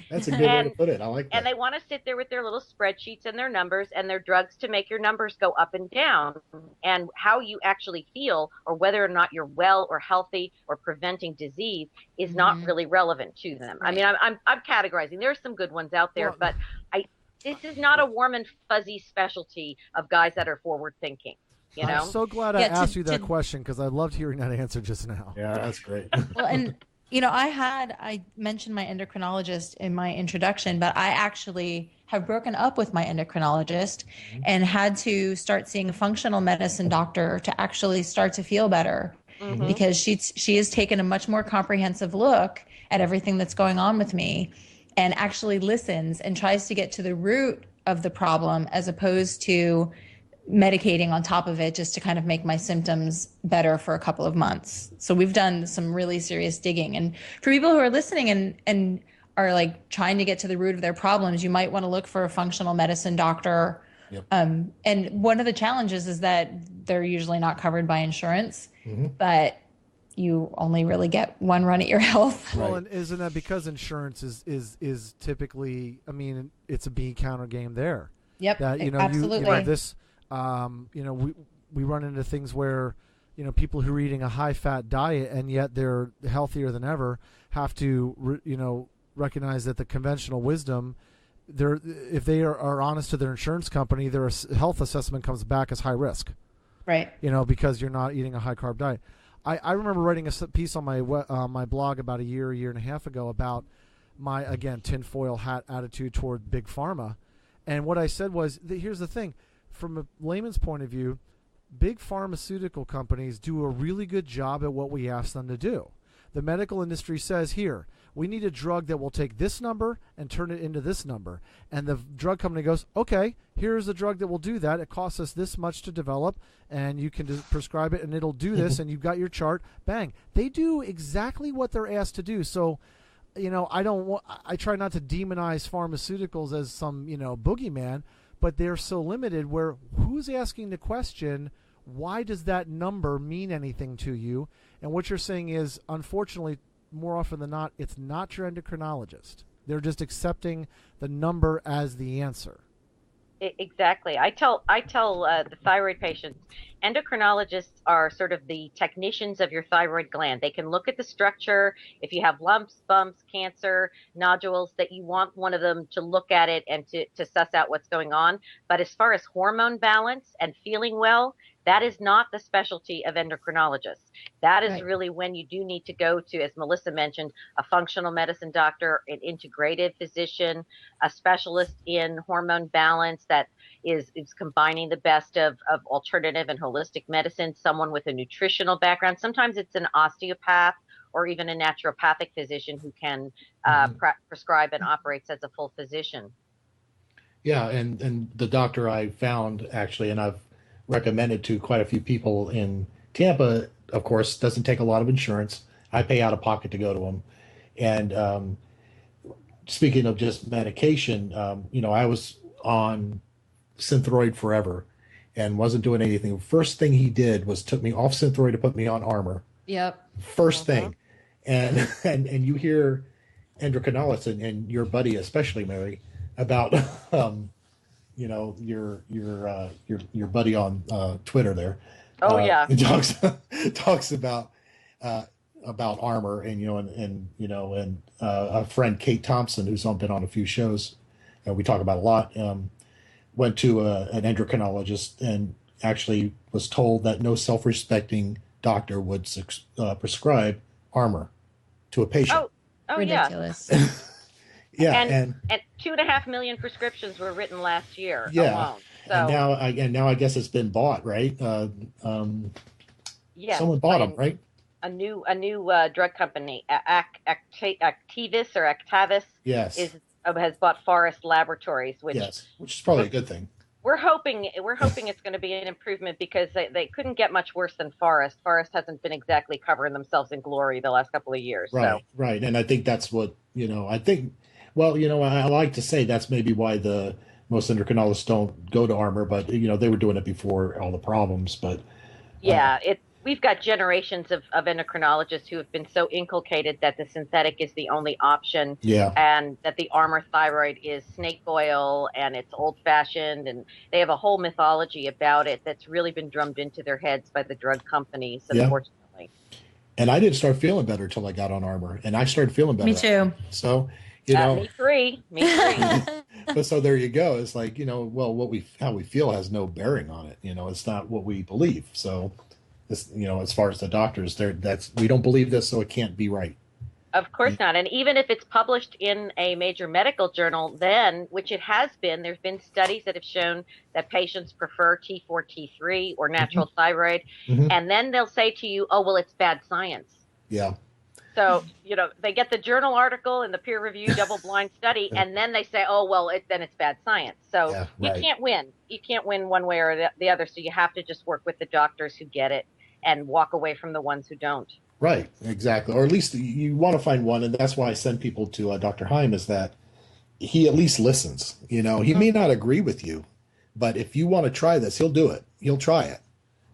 That's a good way to put it. I like that. And they want to sit there with their little spreadsheets and their numbers and their drugs to make your numbers go up and down. And how you actually feel, or whether or not you're well or healthy or preventing disease, is not really relevant to them. Right. I'm categorizing. There are some good ones out there, but this is not a warm and fuzzy specialty of guys that are forward thinking. I'm so glad I asked you that question, because I loved hearing that answer just now. Yeah, that's great. Well, and I mentioned my endocrinologist in my introduction, but I actually have broken up with my endocrinologist and had to start seeing a functional medicine doctor to actually start to feel better, because she has taken a much more comprehensive look at everything that's going on with me and actually listens and tries to get to the root of the problem, as opposed to medicating on top of it just to kind of make my symptoms better for a couple of months. So we've done some really serious digging. And for people who are listening and are like trying to get to the root of their problems, you might want to look for a functional medicine doctor. Yep. And one of the challenges is that they're usually not covered by insurance, but you only really get one run at your health. Well, and isn't that because insurance is typically, I mean, it's a bean counter game there. Yep. That, absolutely. This, we run into things where, people who are eating a high-fat diet and yet they're healthier than ever have to, recognize that the conventional wisdom, if they are honest to their insurance company, their health assessment comes back as high risk. Right. Because you're not eating a high-carb diet. I remember writing a piece on my blog about a year and a half ago about my, again, tinfoil hat attitude toward big pharma. And what I said was, here's the thing. From a layman's point of view, big pharmaceutical companies do a really good job at what we ask them to do. The medical industry says, here, we need a drug that will take this number and turn it into this number. And the drug company goes, okay, here's a drug that will do that. It costs us this much to develop, and you can prescribe it, and it'll do this, and you've got your chart. Bang. They do exactly what they're asked to do. So, I try not to demonize pharmaceuticals as some, boogeyman, but they're so limited where who's asking the question, why does that number mean anything to you? And what you're saying is, unfortunately, more often than not, it's not your endocrinologist. They're just accepting the number as the answer. Exactly. I tell the thyroid patients, endocrinologists are sort of the technicians of your thyroid gland. They can look at the structure. If you have lumps, bumps, cancer, nodules, that you want one of them to look at it and to suss out what's going on. But as far as hormone balance and feeling well, that is not the specialty of endocrinologists. That is really when you do need to go to, as Melissa mentioned, a functional medicine doctor, an integrative physician, a specialist in hormone balance that is combining the best of alternative and holistic medicine, someone with a nutritional background. Sometimes it's an osteopath or even a naturopathic physician who can prescribe and operates as a full physician. Yeah, and the doctor I found, actually, and I've recommended to quite a few people in Tampa, of course, doesn't take a lot of insurance. I pay out of pocket to go to him. And speaking of just medication, I was on Synthroid forever and wasn't doing anything. First thing he did was took me off Synthroid to put me on Armor. Yep. First thing. And you hear endocrinologists and your buddy, especially Mary, about your buddy on Twitter there. Oh yeah. He talks about Armor and a friend, Kate Thompson, who's been on a few shows, and we talk about a lot. Went to an endocrinologist and actually was told that no self-respecting doctor would prescribe Armor to a patient. Oh ridiculous. Yeah, and 2.5 million prescriptions were written last year yeah, alone. So and now I guess it's been bought, right? yeah, someone bought them, right? A new drug company, Actavis or Actavis, yes, has bought Forest Laboratories, which is probably a good thing. We're hoping it's going to be an improvement because they couldn't get much worse than Forest. Forest hasn't been exactly covering themselves in glory the last couple of years. Right, so. Right, and I think that's what I think. Well, I like to say that's maybe why the most endocrinologists don't go to Armor, but they were doing it before all the problems. But yeah, we've got generations of endocrinologists who have been so inculcated that the synthetic is the only option, and that the Armor thyroid is snake oil and it's old-fashioned, and they have a whole mythology about it that's really been drummed into their heads by the drug companies, unfortunately. And I didn't start feeling better until I got on Armor, and I started feeling better. Me too. So, me free. But so there you go. It's like, well, how we feel has no bearing on it. It's not what we believe. So, this, as far as the doctors, we don't believe this, so it can't be right. Of course not. And even if it's published in a major medical journal, then, which it has been, there's been studies that have shown that patients prefer T4, T3 or natural thyroid. And then they'll say to you, oh, well, it's bad science. Yeah. So, they get the journal article and the peer-reviewed double-blind study, and then they say, oh, well, then it's bad science. So Yeah, you right. can't win. You can't win one way or the other. So you have to just work with the doctors who get it and walk away from the ones who don't. Right, exactly. Or at least you want to find one, and that's why I send people to Dr. Heim, is that he at least listens. He may not agree with you, but if you want to try this, he'll do it. He'll try it,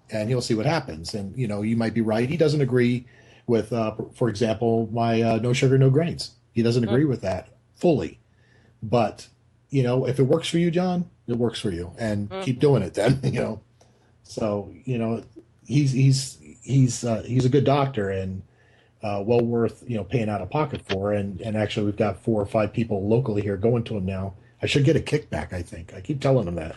and he'll see what happens. And, you might be right. He doesn't agree with, for example, my no sugar, no grains. He doesn't agree with that fully. But, if it works for you, John, it works for you. And keep doing it then, So, he's a good doctor and well worth paying out of pocket for. And actually, we've got 4 or 5 people locally here going to him now. I should get a kickback. I think I keep telling him that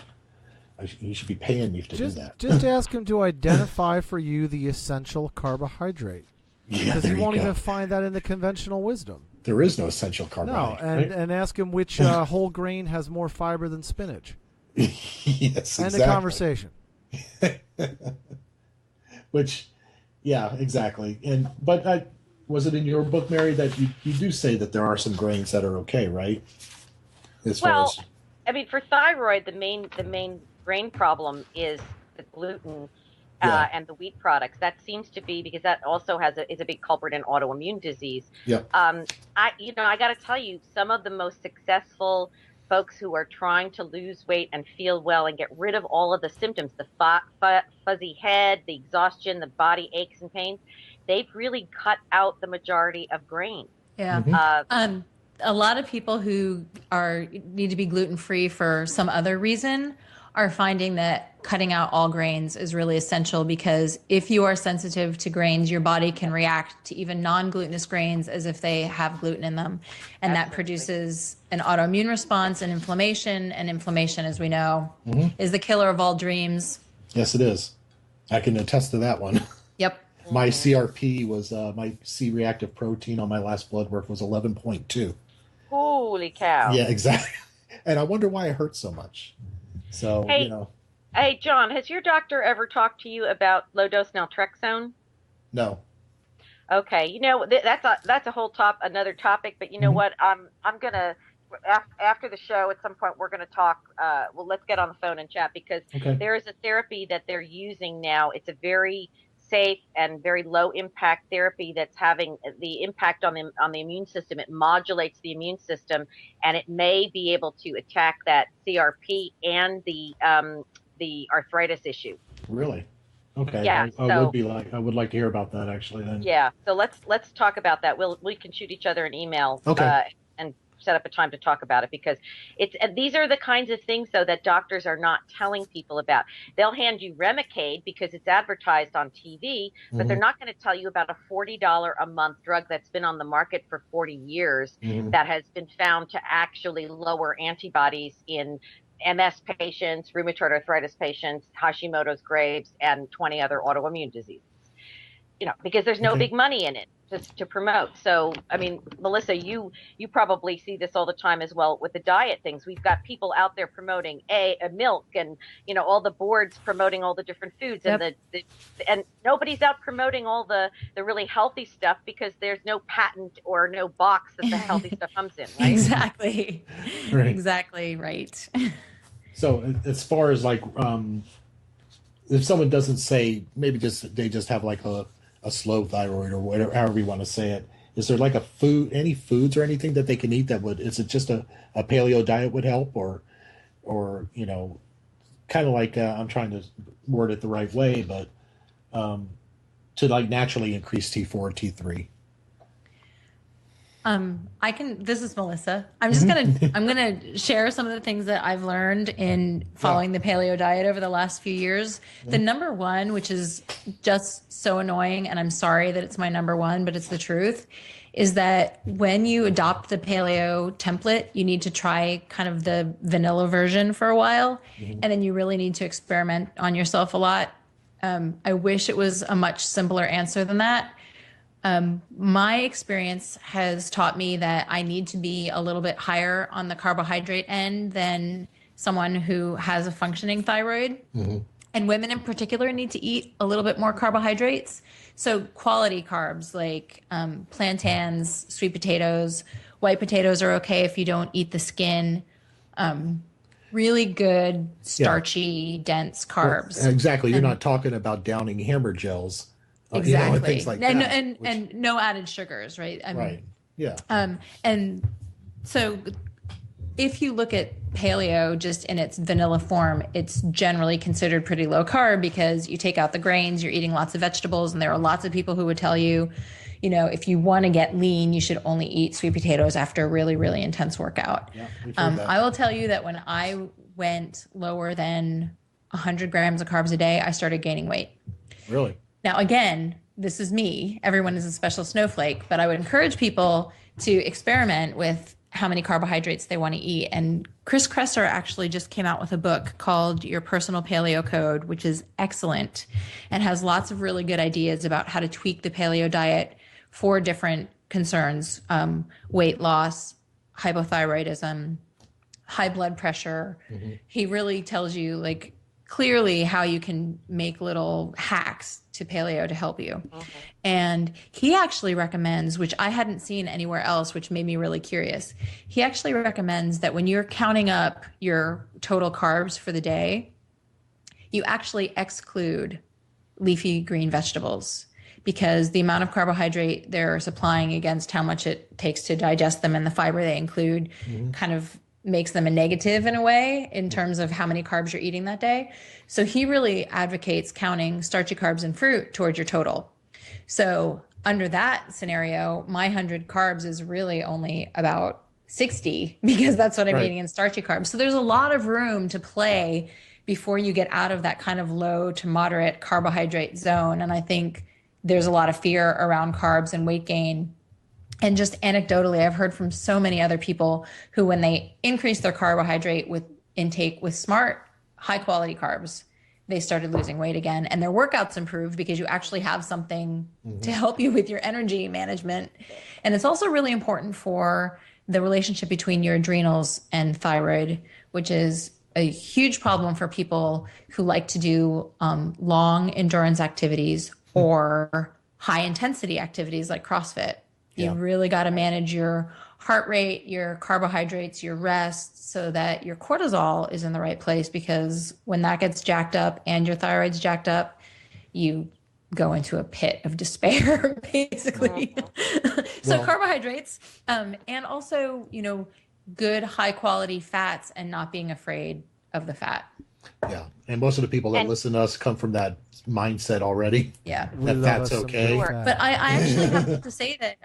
he should be paying me to do that. Just ask him to identify for you the essential carbohydrate. Yeah, because you won't even find that in the conventional wisdom. There is no essential carbohydrate. No, and ask him which whole grain has more fiber than spinach. Yes, End of conversation. Which, yeah, exactly. But was it in your book, Mary, that you do say that there are some grains that are okay, right? I mean, for thyroid, the main grain problem is the gluten and the wheat products. That seems to be because that also is a big culprit in autoimmune disease. Yeah. I got to tell you, some of the most successful folks who are trying to lose weight and feel well and get rid of all of the symptoms, the fuzzy head, the exhaustion, the body aches and pains, they've really cut out the majority of grain. Yeah. A lot of people who need to be gluten-free for some other reason are finding that cutting out all grains is really essential, because if you are sensitive to grains, your body can react to even non-glutinous grains as if they have gluten in them. And that produces an autoimmune response and inflammation. And inflammation, as we know, is the killer of all dreams. Yes, it is. I can attest to that one. Yep. My CRP was, my C-reactive protein on my last blood work was 11.2. Holy cow. Yeah, exactly. And I wonder why it hurts so much. So, Hey, John, has your doctor ever talked to you about low-dose naltrexone? No. Okay. That's a whole another topic, but you know what? I'm going to, after the show, at some point, we're going to talk. Let's get on the phone and chat, because there is a therapy that they're using now. It's a very safe and very low impact therapy that's having the impact on the immune system. It modulates the immune system, and it may be able to attack that CRP and the arthritis issue. Really? Okay. Yeah. I would like to hear about that, actually, then. Yeah. So let's talk about that. We can shoot each other an email. Okay. And set up a time to talk about it, because these are the kinds of things, though, that doctors are not telling people about. They'll hand you Remicade because it's advertised on TV, but they're not going to tell you about a $40 a month drug that's been on the market for 40 years that has been found to actually lower antibodies in MS patients, rheumatoid arthritis patients, Hashimoto's, Graves, and 20 other autoimmune diseases. Because there's no big money in it to promote. So, I mean, Melissa, you probably see this all the time as well with the diet things. We've got people out there promoting a milk, and all the boards promoting all the different foods, and and nobody's out promoting all the really healthy stuff, because there's no patent or no box that the healthy stuff comes in. Right? Exactly. Right. Exactly right. So, as far as like, if someone doesn't say, maybe they just have like a slow thyroid, or whatever, however you want to say it, is there like any foods or anything that they can eat is it just a paleo diet would help, or kind of like, I'm trying to word it the right way, but to like naturally increase T4 or T3? This is Melissa. I'm just I'm gonna share some of the things that I've learned in following the paleo diet over the last few years. The number one, which is just so annoying, and I'm sorry that it's my number one, but it's the truth, is that when you adopt the paleo template, you need to try kind of the vanilla version for a while, and then you really need to experiment on yourself a lot. I wish it was a much simpler answer than that. My experience has taught me that I need to be a little bit higher on the carbohydrate end than someone who has a functioning thyroid. And women in particular need to eat a little bit more carbohydrates. So quality carbs like plantains, sweet potatoes, white potatoes are okay if you don't eat the skin. Really good, starchy, dense carbs. Well, exactly. You're not talking about downing hammer gels. Exactly. And things like that. And no added sugars, right? Right. Yeah. And so if you look at paleo just in its vanilla form, it's generally considered pretty low carb because you take out the grains, you're eating lots of vegetables, and there are lots of people who would tell you, if you want to get lean, you should only eat sweet potatoes after a really, really intense workout. Yeah, we've heard that. I will tell you that when I went lower than 100 grams of carbs a day, I started gaining weight. Really? Now, again, this is me. Everyone is a special snowflake, but I would encourage people to experiment with how many carbohydrates they want to eat. And Chris Kresser actually just came out with a book called Your Personal Paleo Code, which is excellent and has lots of really good ideas about how to tweak the paleo diet for different concerns, weight loss, hypothyroidism, high blood pressure. Mm-hmm. He really tells you clearly how you can make little hacks to paleo to help you. Okay. And he actually recommends, which I hadn't seen anywhere else, which made me really curious. He actually recommends that when you're counting up your total carbs for the day, you actually exclude leafy green vegetables because the amount of carbohydrate they're supplying against how much it takes to digest them and the fiber they include kind of makes them a negative in a way in terms of how many carbs you're eating that day. So he really advocates counting starchy carbs and fruit towards your total. So under that scenario, my 100 carbs is really only about 60 because that's what I'm eating in starchy carbs. So there's a lot of room to play before you get out of that kind of low to moderate carbohydrate zone. And I think there's a lot of fear around carbs and weight gain. And just anecdotally, I've heard from so many other people who, when they increase their carbohydrate with intake with smart, high quality carbs, they started losing weight again. And their workouts improved because you actually have something to help you with your energy management. And it's also really important for the relationship between your adrenals and thyroid, which is a huge problem for people who like to do long endurance activities or high intensity activities like CrossFit. You really got to manage your heart rate, your carbohydrates, your rest so that your cortisol is in the right place, because when that gets jacked up and your thyroid's jacked up, you go into a pit of despair, basically. So carbohydrates and also, good high quality fats and not being afraid of the fat. Yeah. And most of the people that listen to us come from that mindset already. Yeah. That that's okay. But I actually have to say that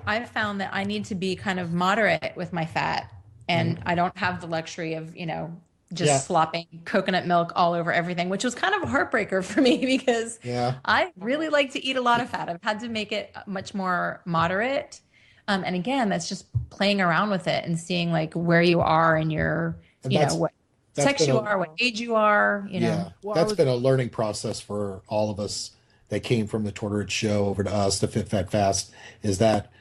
I've found that I need to be kind of moderate with my fat. And I don't have the luxury of, just slopping coconut milk all over everything, which was kind of a heartbreaker for me because I really like to eat a lot of fat. I've had to make it much more moderate. And again, that's just playing around with it and seeing where you are in your, what sex you are, what age you are, Yeah, well, that's been a learning process for all of us that came from the Torrid show over to us, to Fit Fat Fast, is that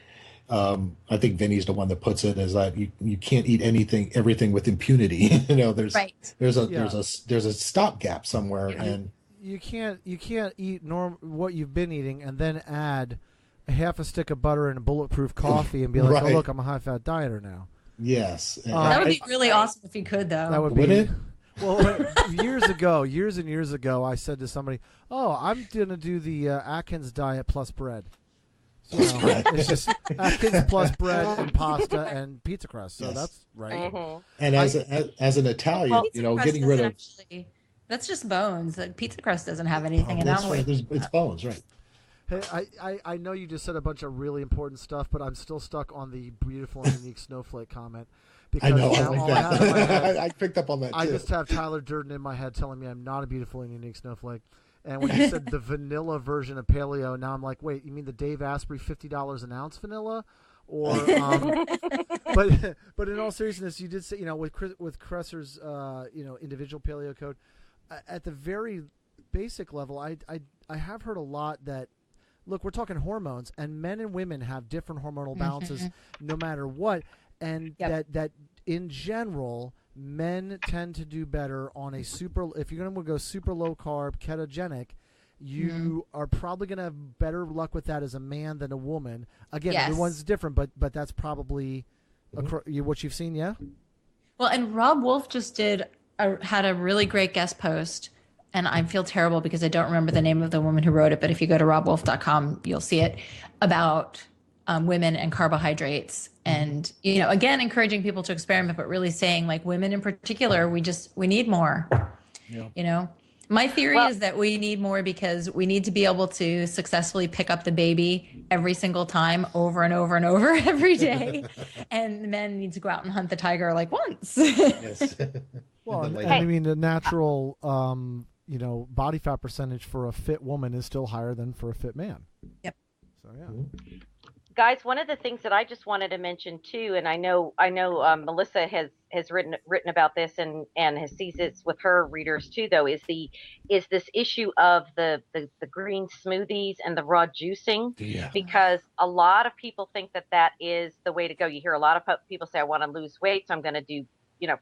I think Vinny's the one that puts it, is that you can't eat everything with impunity. There's a stopgap somewhere, and you can't eat what you've been eating and then add a half a stick of butter and a bulletproof coffee and be like, oh look, I'm a high fat dieter now. Yes. That would be really awesome if you could, though. That would be. Well, years and years ago, I said to somebody, "Oh, I'm gonna do the Atkins diet plus bread." So, it's just Atkins plus bread and pasta and pizza crust. So that's right. And as an Italian, getting rid of that's just bones. Pizza crust doesn't have anything in it. Right. It's bones, right? Hey, I know you just said a bunch of really important stuff, but I'm still stuck on the beautiful and unique snowflake comment. Because I know, now I like that. I picked up on that, too. I just have Tyler Durden in my head telling me I'm not a beautiful and unique snowflake. And when you said the vanilla version of paleo, now I'm like, wait, you mean the Dave Asprey $50 an ounce vanilla? Or, but in all seriousness, you did say, with Kresser's, individual paleo code, at the very basic level, I have heard a lot that, look, we're talking hormones, and men and women have different hormonal balances no matter what, and that in general, men tend to do better on a if you're going to go super low carb ketogenic, you are probably going to have better luck with that as a man than a woman. Again, everyone's different, but that's probably what you've seen, yeah? Well, and Rob Wolf just had a really great guest post, and I feel terrible because I don't remember the name of the woman who wrote it, but if you go to robwolf.com, you'll see it, about women and carbohydrates. And, again, encouraging people to experiment, but really saying, like, women in particular, we need more, My theory is that we need more because we need to be able to successfully pick up the baby every single time over and over and over every day. And the men need to go out and hunt the tiger like once. Yes. Well, I mean, the natural, body fat percentage for a fit woman is still higher than for a fit man. Yep. So, yeah. Guys, one of the things that I just wanted to mention too, and I know Melissa has written about this and has sees this with her readers too, though, is this issue of the green smoothies and the raw juicing, because a lot of people think that is the way to go. You hear a lot of people say, I want to lose weight, so I'm going to do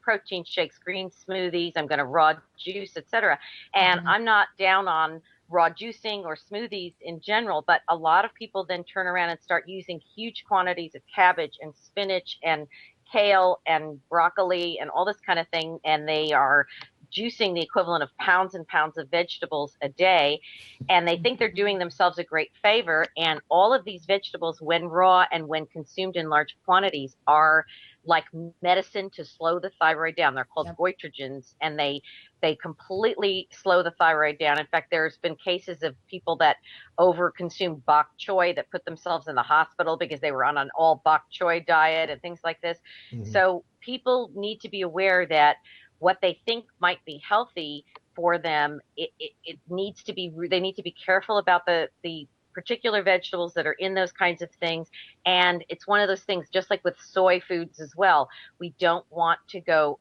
protein shakes, green smoothies, I'm going to raw juice, etc. And I'm not down on raw juicing or smoothies in general, but a lot of people then turn around and start using huge quantities of cabbage and spinach and kale and broccoli and all this kind of thing, and they are juicing the equivalent of pounds and pounds of vegetables a day, and they think they're doing themselves a great favor. And all of these vegetables, when raw and when consumed in large quantities, are like medicine to slow the thyroid down. They're called goitrogens, and they completely slow the thyroid down. In fact, there's been cases of people that over-consumed bok choy that put themselves in the hospital because they were on an all bok choy diet and things like this. So people need to be aware that what they think might be healthy for them, it needs to be, they need to be careful about the particular vegetables that are in those kinds of things. And it's one of those things, just like with soy foods as well, we don't want to go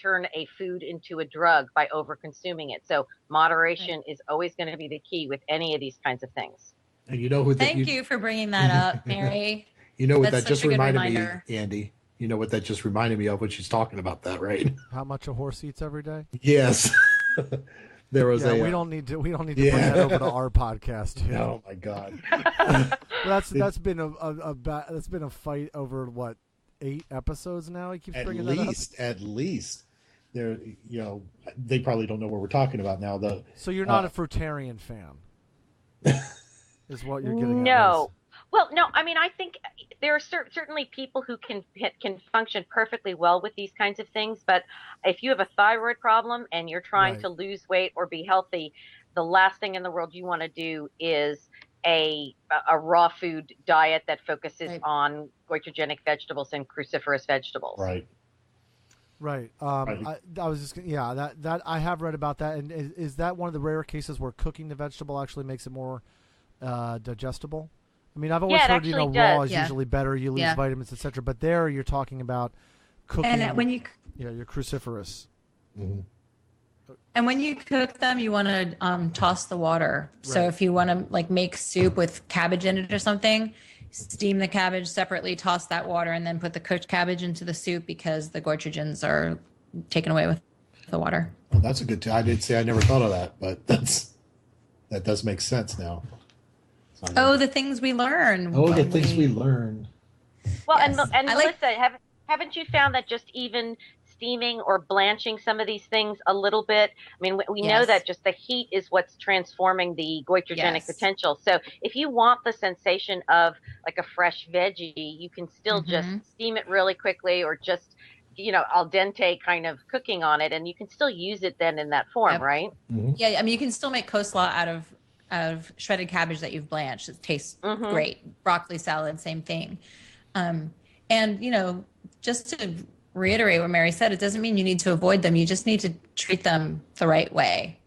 turn a food into a drug by over consuming it. So moderation is always going to be the key with any of these kinds of things. And you know who Thank you for bringing that up, Mary. You know what That's that just such a good reminded reminder. me, Andy? You know what that just reminded me of when she's talking about that, right? How much a horse eats every day? Yes. There was we don't need to bring that over to our podcast. Too. Oh my God. that's been a fight over what, 8 episodes now. He keeps bringing that up. At least. They're they probably don't know what we're talking about now though. So you're not a fruitarian fan, is what you're getting at. No. Well, no, I mean, I think there are certainly people who can function perfectly well with these kinds of things. But if you have a thyroid problem and you're trying to lose weight or be healthy, the last thing in the world you want to do is a raw food diet that focuses on goitrogenic vegetables and cruciferous vegetables. Right. I was just that I have read about that. And is that one of the rare cases where cooking the vegetable actually makes it more digestible? I mean, I've always heard raw is usually better. You lose vitamins, etc. But there, you're talking about cooking. And when you're cruciferous. Mm-hmm. And when you cook them, you want to toss the water. Right. So if you want to make soup with cabbage in it or something, steam the cabbage separately, toss that water, and then put the cooked cabbage into the soup because the goitrogens are taken away with the water. Well, that's a good tip. I did say I never thought of that, but that does make sense now. The things we learn. The things we learn. Well, yes. and Melissa, haven't you found that just even steaming or blanching some of these things a little bit? I mean, we know that just the heat is what's transforming the goitrogenic potential. So if you want the sensation of like a fresh veggie, you can still just steam it really quickly, or just al dente kind of cooking on it, and you can still use it then in that form, right? Mm-hmm. Yeah, I mean, you can still make coleslaw out of shredded cabbage that you've blanched. It tastes great. Broccoli salad, same thing. And just to reiterate what Mary said, it doesn't mean you need to avoid them. You just need to treat them the right way.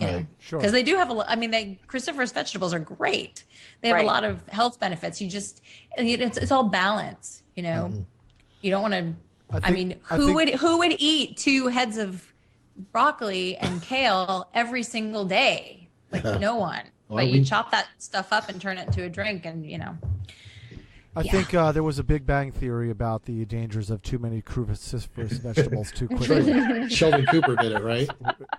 Sure. Because they do have cruciferous vegetables are great. They have a lot of health benefits. It's all balance. You don't want to. Who would eat 2 heads of broccoli and kale every single day? No one. But you chop that stuff up and turn it into a drink, and I think there was a Big Bang Theory about the dangers of too many cruciferous vegetables too quickly. Right. Sheldon Cooper did it, right?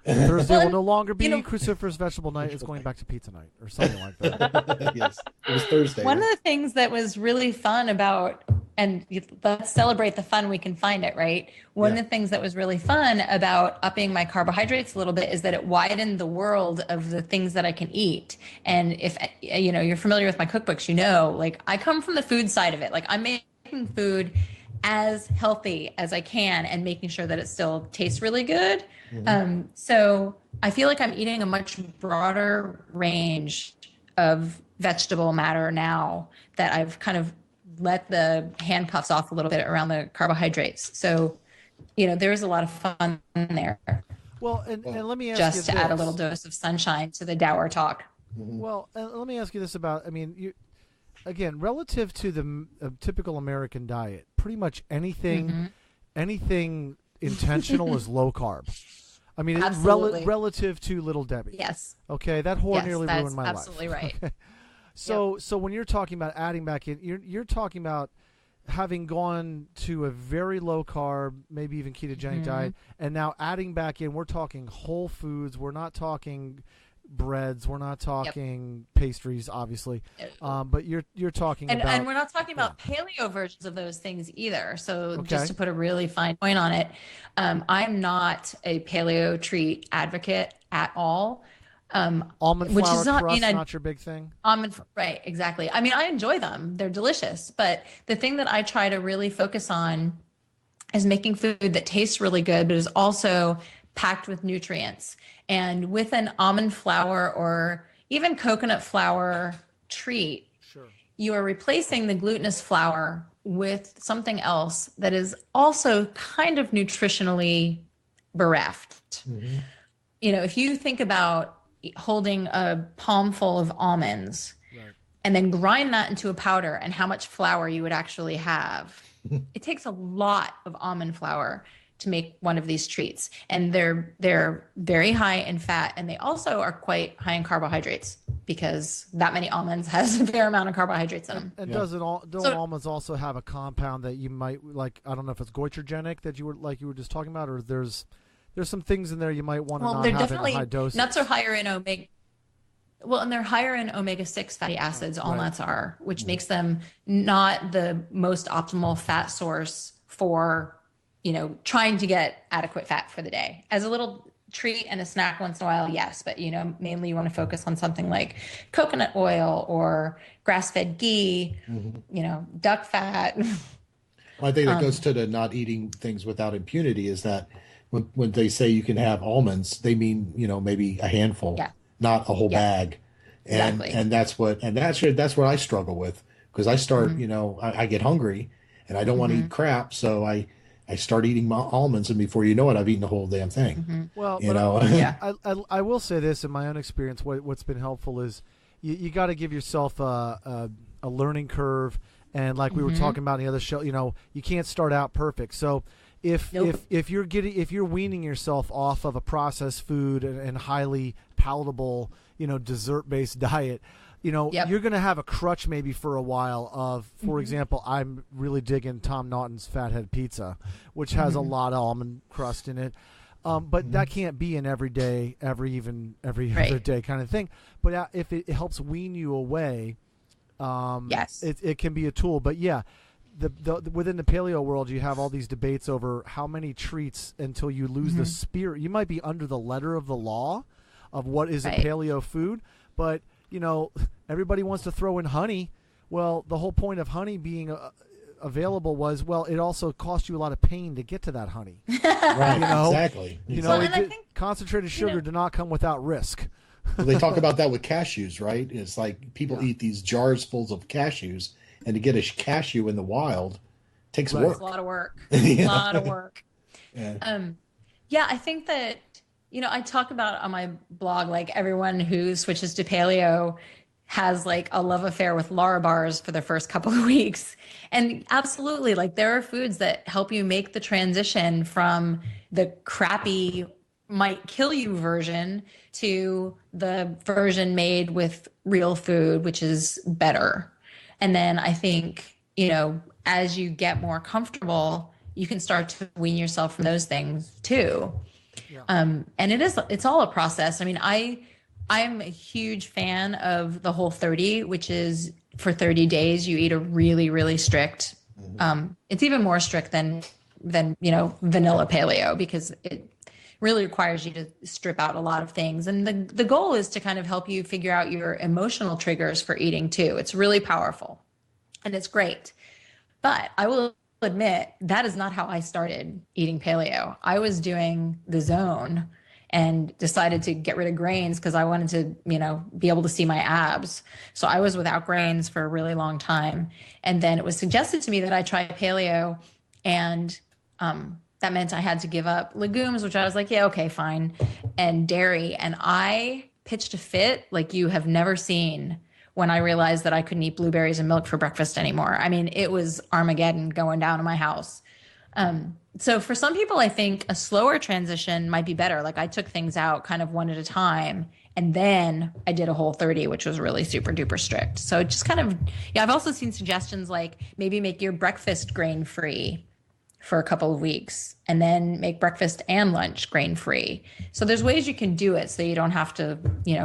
Thursday will no longer be cruciferous vegetable night. It's going back to pizza night or something like that. Yes, it was Thursday. One of the things that was really fun about, and let's celebrate the fun we can find it, right? One of the things that was really fun about upping my carbohydrates a little bit is that it widened the world of the things that I can eat. And if you're familiar with my cookbooks, like I come from the food side of it. Like I'm making food as healthy as I can and making sure that it still tastes really good. So I feel like I'm eating a much broader range of vegetable matter now that I've kind of let the handcuffs off a little bit around the carbohydrates. So, there's a lot of fun there. Well, and let me ask just you to add a this. little dose of sunshine to the dour talk. Well, let me ask you this about, again, relative to the typical American diet, pretty much anything intentional is low carb. I mean, it's relative to Little Debbie. Yes. Okay, that whore nearly ruined my life. Absolutely right. Okay. So when you're talking about adding back in, you're talking about having gone to a very low carb, maybe even ketogenic diet, and now adding back in. We're talking whole foods. We're not talking breads. We're not talking pastries, obviously. But you're talking about, and we're not talking about paleo versions of those things either. So just to put a really fine point on it, I'm not a paleo treat advocate at all. Almond flour crust, not your big thing? Right, exactly. I mean, I enjoy them. They're delicious. But the thing that I try to really focus on is making food that tastes really good, but is also packed with nutrients. And with an almond flour or even coconut flour treat, you are replacing the glutinous flour with something else that is also kind of nutritionally bereft. If you think about holding a palmful of almonds and then grind that into a powder and how much flour you would actually have. It takes a lot of almond flour to make one of these treats. And they're very high in fat, and they also are quite high in carbohydrates because that many almonds has a fair amount of carbohydrates in them. And don't almonds also have a compound that you might like? I don't know if it's goitrogenic that you were just talking about, or there's some things in there you might want to not have in high doses. Nuts are higher in omega. Well, and they're higher in omega-6 fatty acids. All nuts are, which makes them not the most optimal fat source for, trying to get adequate fat for the day. As a little treat and a snack once in a while, yes, but mainly you want to focus on something like coconut oil or grass-fed ghee, duck fat. Well, I think that goes to the not eating things without impunity. Is that when they say you can have almonds, they mean maybe a handful, not a whole bag, and that's what I struggle with, because I start I get hungry and I don't want to eat crap, so I start eating my almonds, and before you know it, I've eaten the whole damn thing. Well, I will say this in my own experience. What's been helpful is you got to give yourself a learning curve, and like we were talking about in the other show, you can't start out perfect. So if you're weaning yourself off of a processed food and highly palatable dessert-based diet, you're going to have a crutch maybe for a while of, for example, I'm really digging Tom Naughton's Fathead Pizza, which has a lot of almond crust in it. But that can't be an every other day kind of thing. But if it helps wean you away, it can be a tool. But within the paleo world, you have all these debates over how many treats until you lose the spirit. You might be under the letter of the law of what is a paleo food, but everybody wants to throw in honey. Well, the whole point of honey being available was, it also cost you a lot of pain to get to that honey. Right, exactly. Concentrated sugar did not come without risk. Well, they talk about that with cashews, right? It's like people eat these jars full of cashews, and to get a cashew in the wild takes work. It's a lot of work. A lot of work. I think that I talk about on my blog, like everyone who switches to paleo has like a love affair with Lara bars for the first couple of weeks. And absolutely, like there are foods that help you make the transition from the crappy might kill you version to the version made with real food, which is better. And then I think, as you get more comfortable, you can start to wean yourself from those things too. Yeah. And it's all a process. I mean, I'm a huge fan of the Whole30, which is for 30 days, you eat a really, really strict, it's even more strict than vanilla paleo, because it really requires you to strip out a lot of things. And the goal is to kind of help you figure out your emotional triggers for eating too. It's really powerful and it's great. But I will admit that is not how I started eating paleo. I was doing the zone and decided to get rid of grains because I wanted to, be able to see my abs. So I was without grains for a really long time. And then it was suggested to me that I try paleo, and that meant I had to give up legumes, which I was like, yeah, okay, fine, and dairy. And I pitched a fit like you have never seen when I realized that I couldn't eat blueberries and milk for breakfast anymore. I mean, it was Armageddon going down in my house. So for some people, I think a slower transition might be better. Like I took things out kind of one at a time, and then I did a Whole30, which was really super duper strict. So it just kind of, I've also seen suggestions like maybe make your breakfast grain free for a couple of weeks, and then make breakfast and lunch grain free. So there's ways you can do it so you don't have to,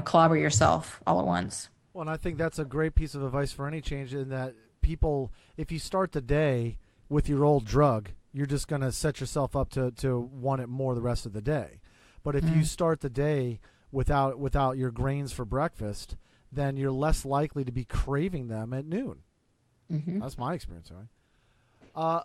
clobber yourself all at once. Well, and I think that's a great piece of advice for any change, in that people, if you start the day with your old drug, you're just going to set yourself up to want it more the rest of the day. But if you start the day without your grains for breakfast, then you're less likely to be craving them at noon. Mm-hmm. That's my experience, right?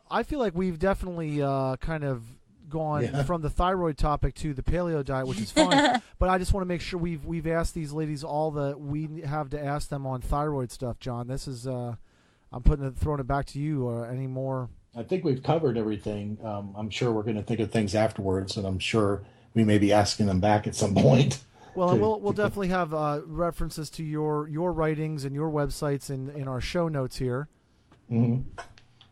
I feel like we've definitely kind of gone from the thyroid topic to the paleo diet, which is fun. But I just want to make sure we've asked these ladies all that we have to ask them on thyroid stuff. John, this is I'm throwing it back to you. Any more? I think we've covered everything. I'm sure we're going to think of things afterwards, and I'm sure we may be asking them back at some point. Well, we'll definitely have references to your writings and your websites in our show notes here. Mm-hmm.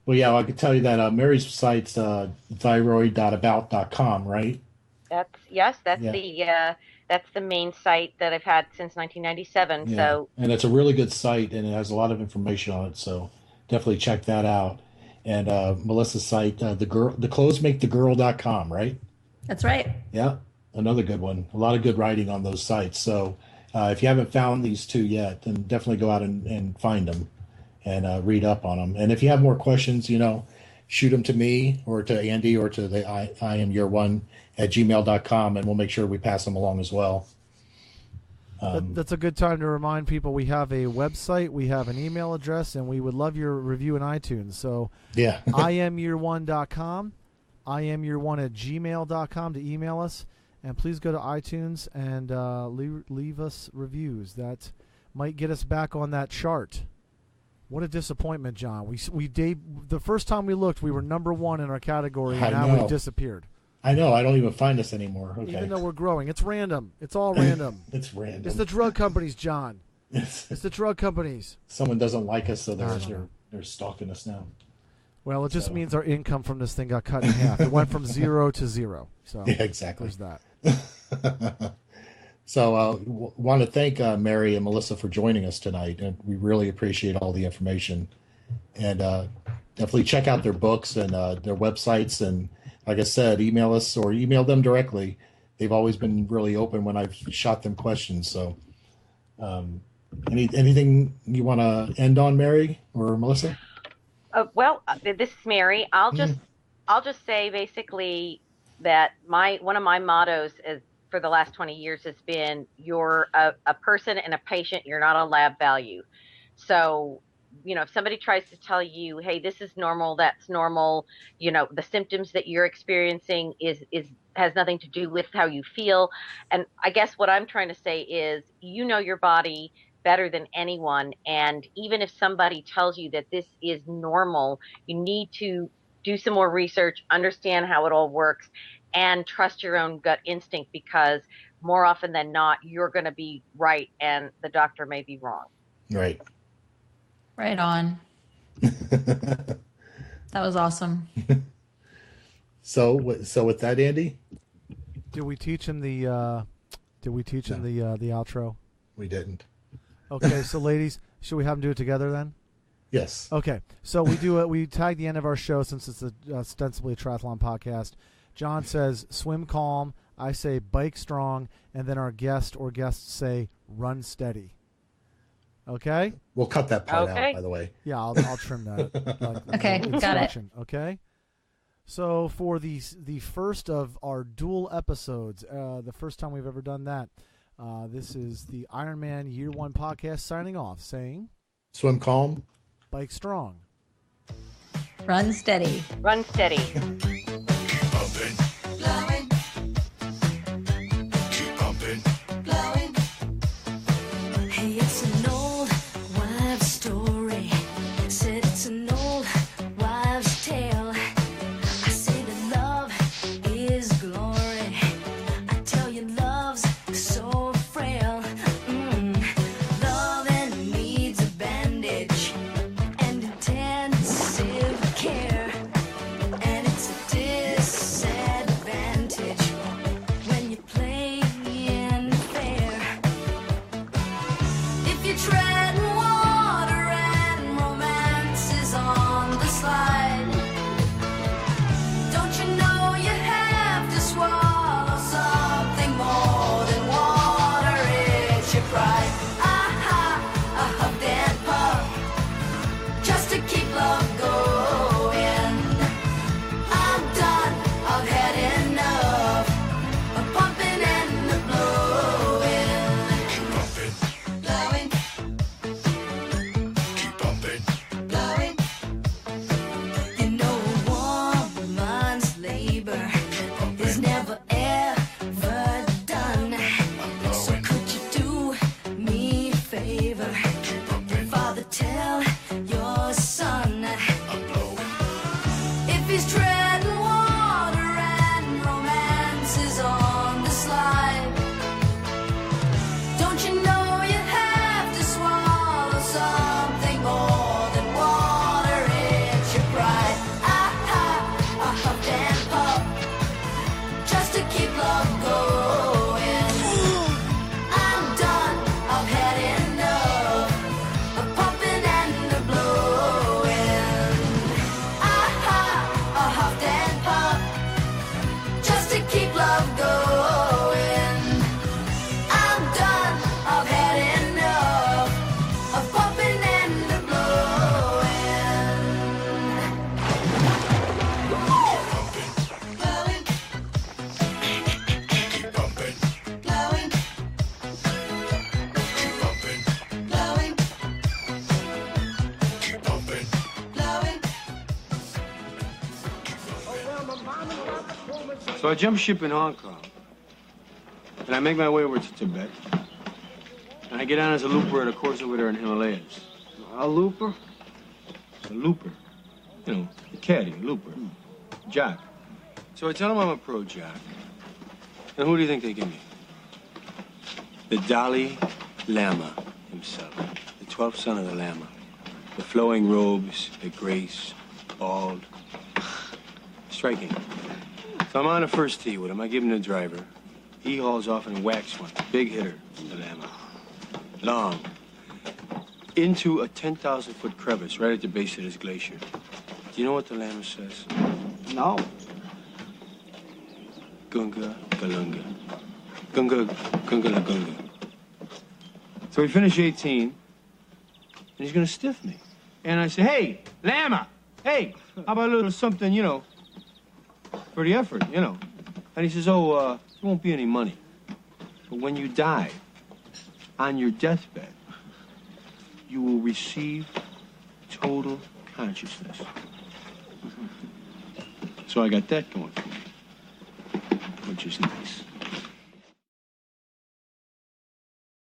Well, yeah, I could tell you that Mary's site's thyroid.about.com, right? That's the main site that I've had since 1997. Yeah. So, and it's a really good site, and it has a lot of information on it. So definitely check that out. And Melissa's site, theclothesmakethegirl.com, right? That's right. Yeah, another good one. A lot of good writing on those sites. So if you haven't found these two yet, then definitely go out and find them and read up on them. And if you have more questions, shoot them to me or to Andy or to the I am your one at gmail.com, and we'll make sure we pass them along as well. That's a good time to remind people we have a website, we have an email address, and we would love your review in iTunes. So yeah, IamYourOne.com, IamYourOne@gmail.com to email us, and please go to iTunes and leave us reviews. That might get us back on that chart. What a disappointment, John. The first time we looked, we were number one in our category, and now we've disappeared. I know. I don't even find us anymore. Okay. Even though we're growing. It's random. It's all random. It's random. It's the drug companies, John. It's the drug companies. Someone doesn't like us, so they're stalking us now. Well, it just means our income from this thing got cut in half. It went from 0 to 0. So yeah, exactly. There's that. So want to thank Mary and Melissa for joining us tonight. And we really appreciate all the information. And definitely check out their books and their websites. And like I said, email us or email them directly. They've always been really open when I've shot them questions. So anything you want to end on, Mary or Melissa? This is Mary. I'll just say basically that one of my mottos is, for the last 20 years, has been, you're a person and a patient, you're not a lab value. So, if somebody tries to tell you, hey, this is normal, that's normal, the symptoms that you're experiencing has nothing to do with how you feel. And I guess what I'm trying to say is, your body better than anyone. And even if somebody tells you that this is normal, you need to do some more research, understand how it all works, and trust your own gut instinct, because more often than not, you're going to be right and the doctor may be wrong. Right. Right on. That was awesome. So with that, Andy? Did we teach him the outro? We didn't. Okay, so ladies, should we have them do it together then? Yes. Okay, so we do it. We tag the end of our show since it's ostensibly a triathlon podcast. John says swim calm. I say bike strong, and then our guest or guests say run steady. Okay. We'll cut that part out, by the way. Yeah, I'll trim that. Okay, got it. Okay. So for the first of our dual episodes, the first time we've ever done that, this is the Ironman Year 1 podcast signing off, saying swim calm. Bike strong. Run steady. Run steady. Keep pumping. Blowing, Keep pumping. blowing. Hey, it's an old wives' story. Said it's an old wives' tale. I say that love is glory. I tell you, love's so frail. Love and needs a bandage and intensive care. And it's a disadvantage when you're playing fair. If you tread water and romance is on the slide, don't you know you have to swallow something more than water? It's your pride. Aha, a huff and puff, just to keep love going. I'm done, I've had enough of pumping and the blowing. Keep pumping. Blowing, Keep pumping. blowing. You know a woman's labor is never ever done. So could you do me a favor? Father, tell your son if he's treading water and romance is on the slide, don't you know you have to swallow something more than water? It's your pride. Aha, a huff and puff, just to keep love going. I'm done, I've had enough of pumping and the blowing. Aha, a huff and puff, just to keep love going. I'm done, I've had enough of pumping and the blowing. Blowing, Keep pumping. blowing, Keep pumping. blowing, Keep pumping. blowing. So I jump ship in Hong Kong, and I make my way over to Tibet, and I get on as a looper at a course over there in Himalayas. A looper? A looper. You know, a caddy, a looper. Jack. So I tell them I'm a pro Jack. And who do you think they give me? The Dalai Lama himself. The 12th son of the Lama. The flowing robes, the grace, bald. Striking. So I'm on the first tee with him. I give him the driver. He hauls off and whacks one. Big hitter, the Lama. Long. Into a 10,000-foot crevice right at the base of this glacier. Do you know what the Lama says? No. Gunga Galunga. Gunga Gunga La Gunga. So we finish 18, and he's gonna stiff me. And I say, hey, Lama, hey, how about a little something, you know, for the effort, you know? And he says, oh, there won't be any money. But when you die, on your deathbed, you will receive total consciousness. So I got that going for me, which is nice.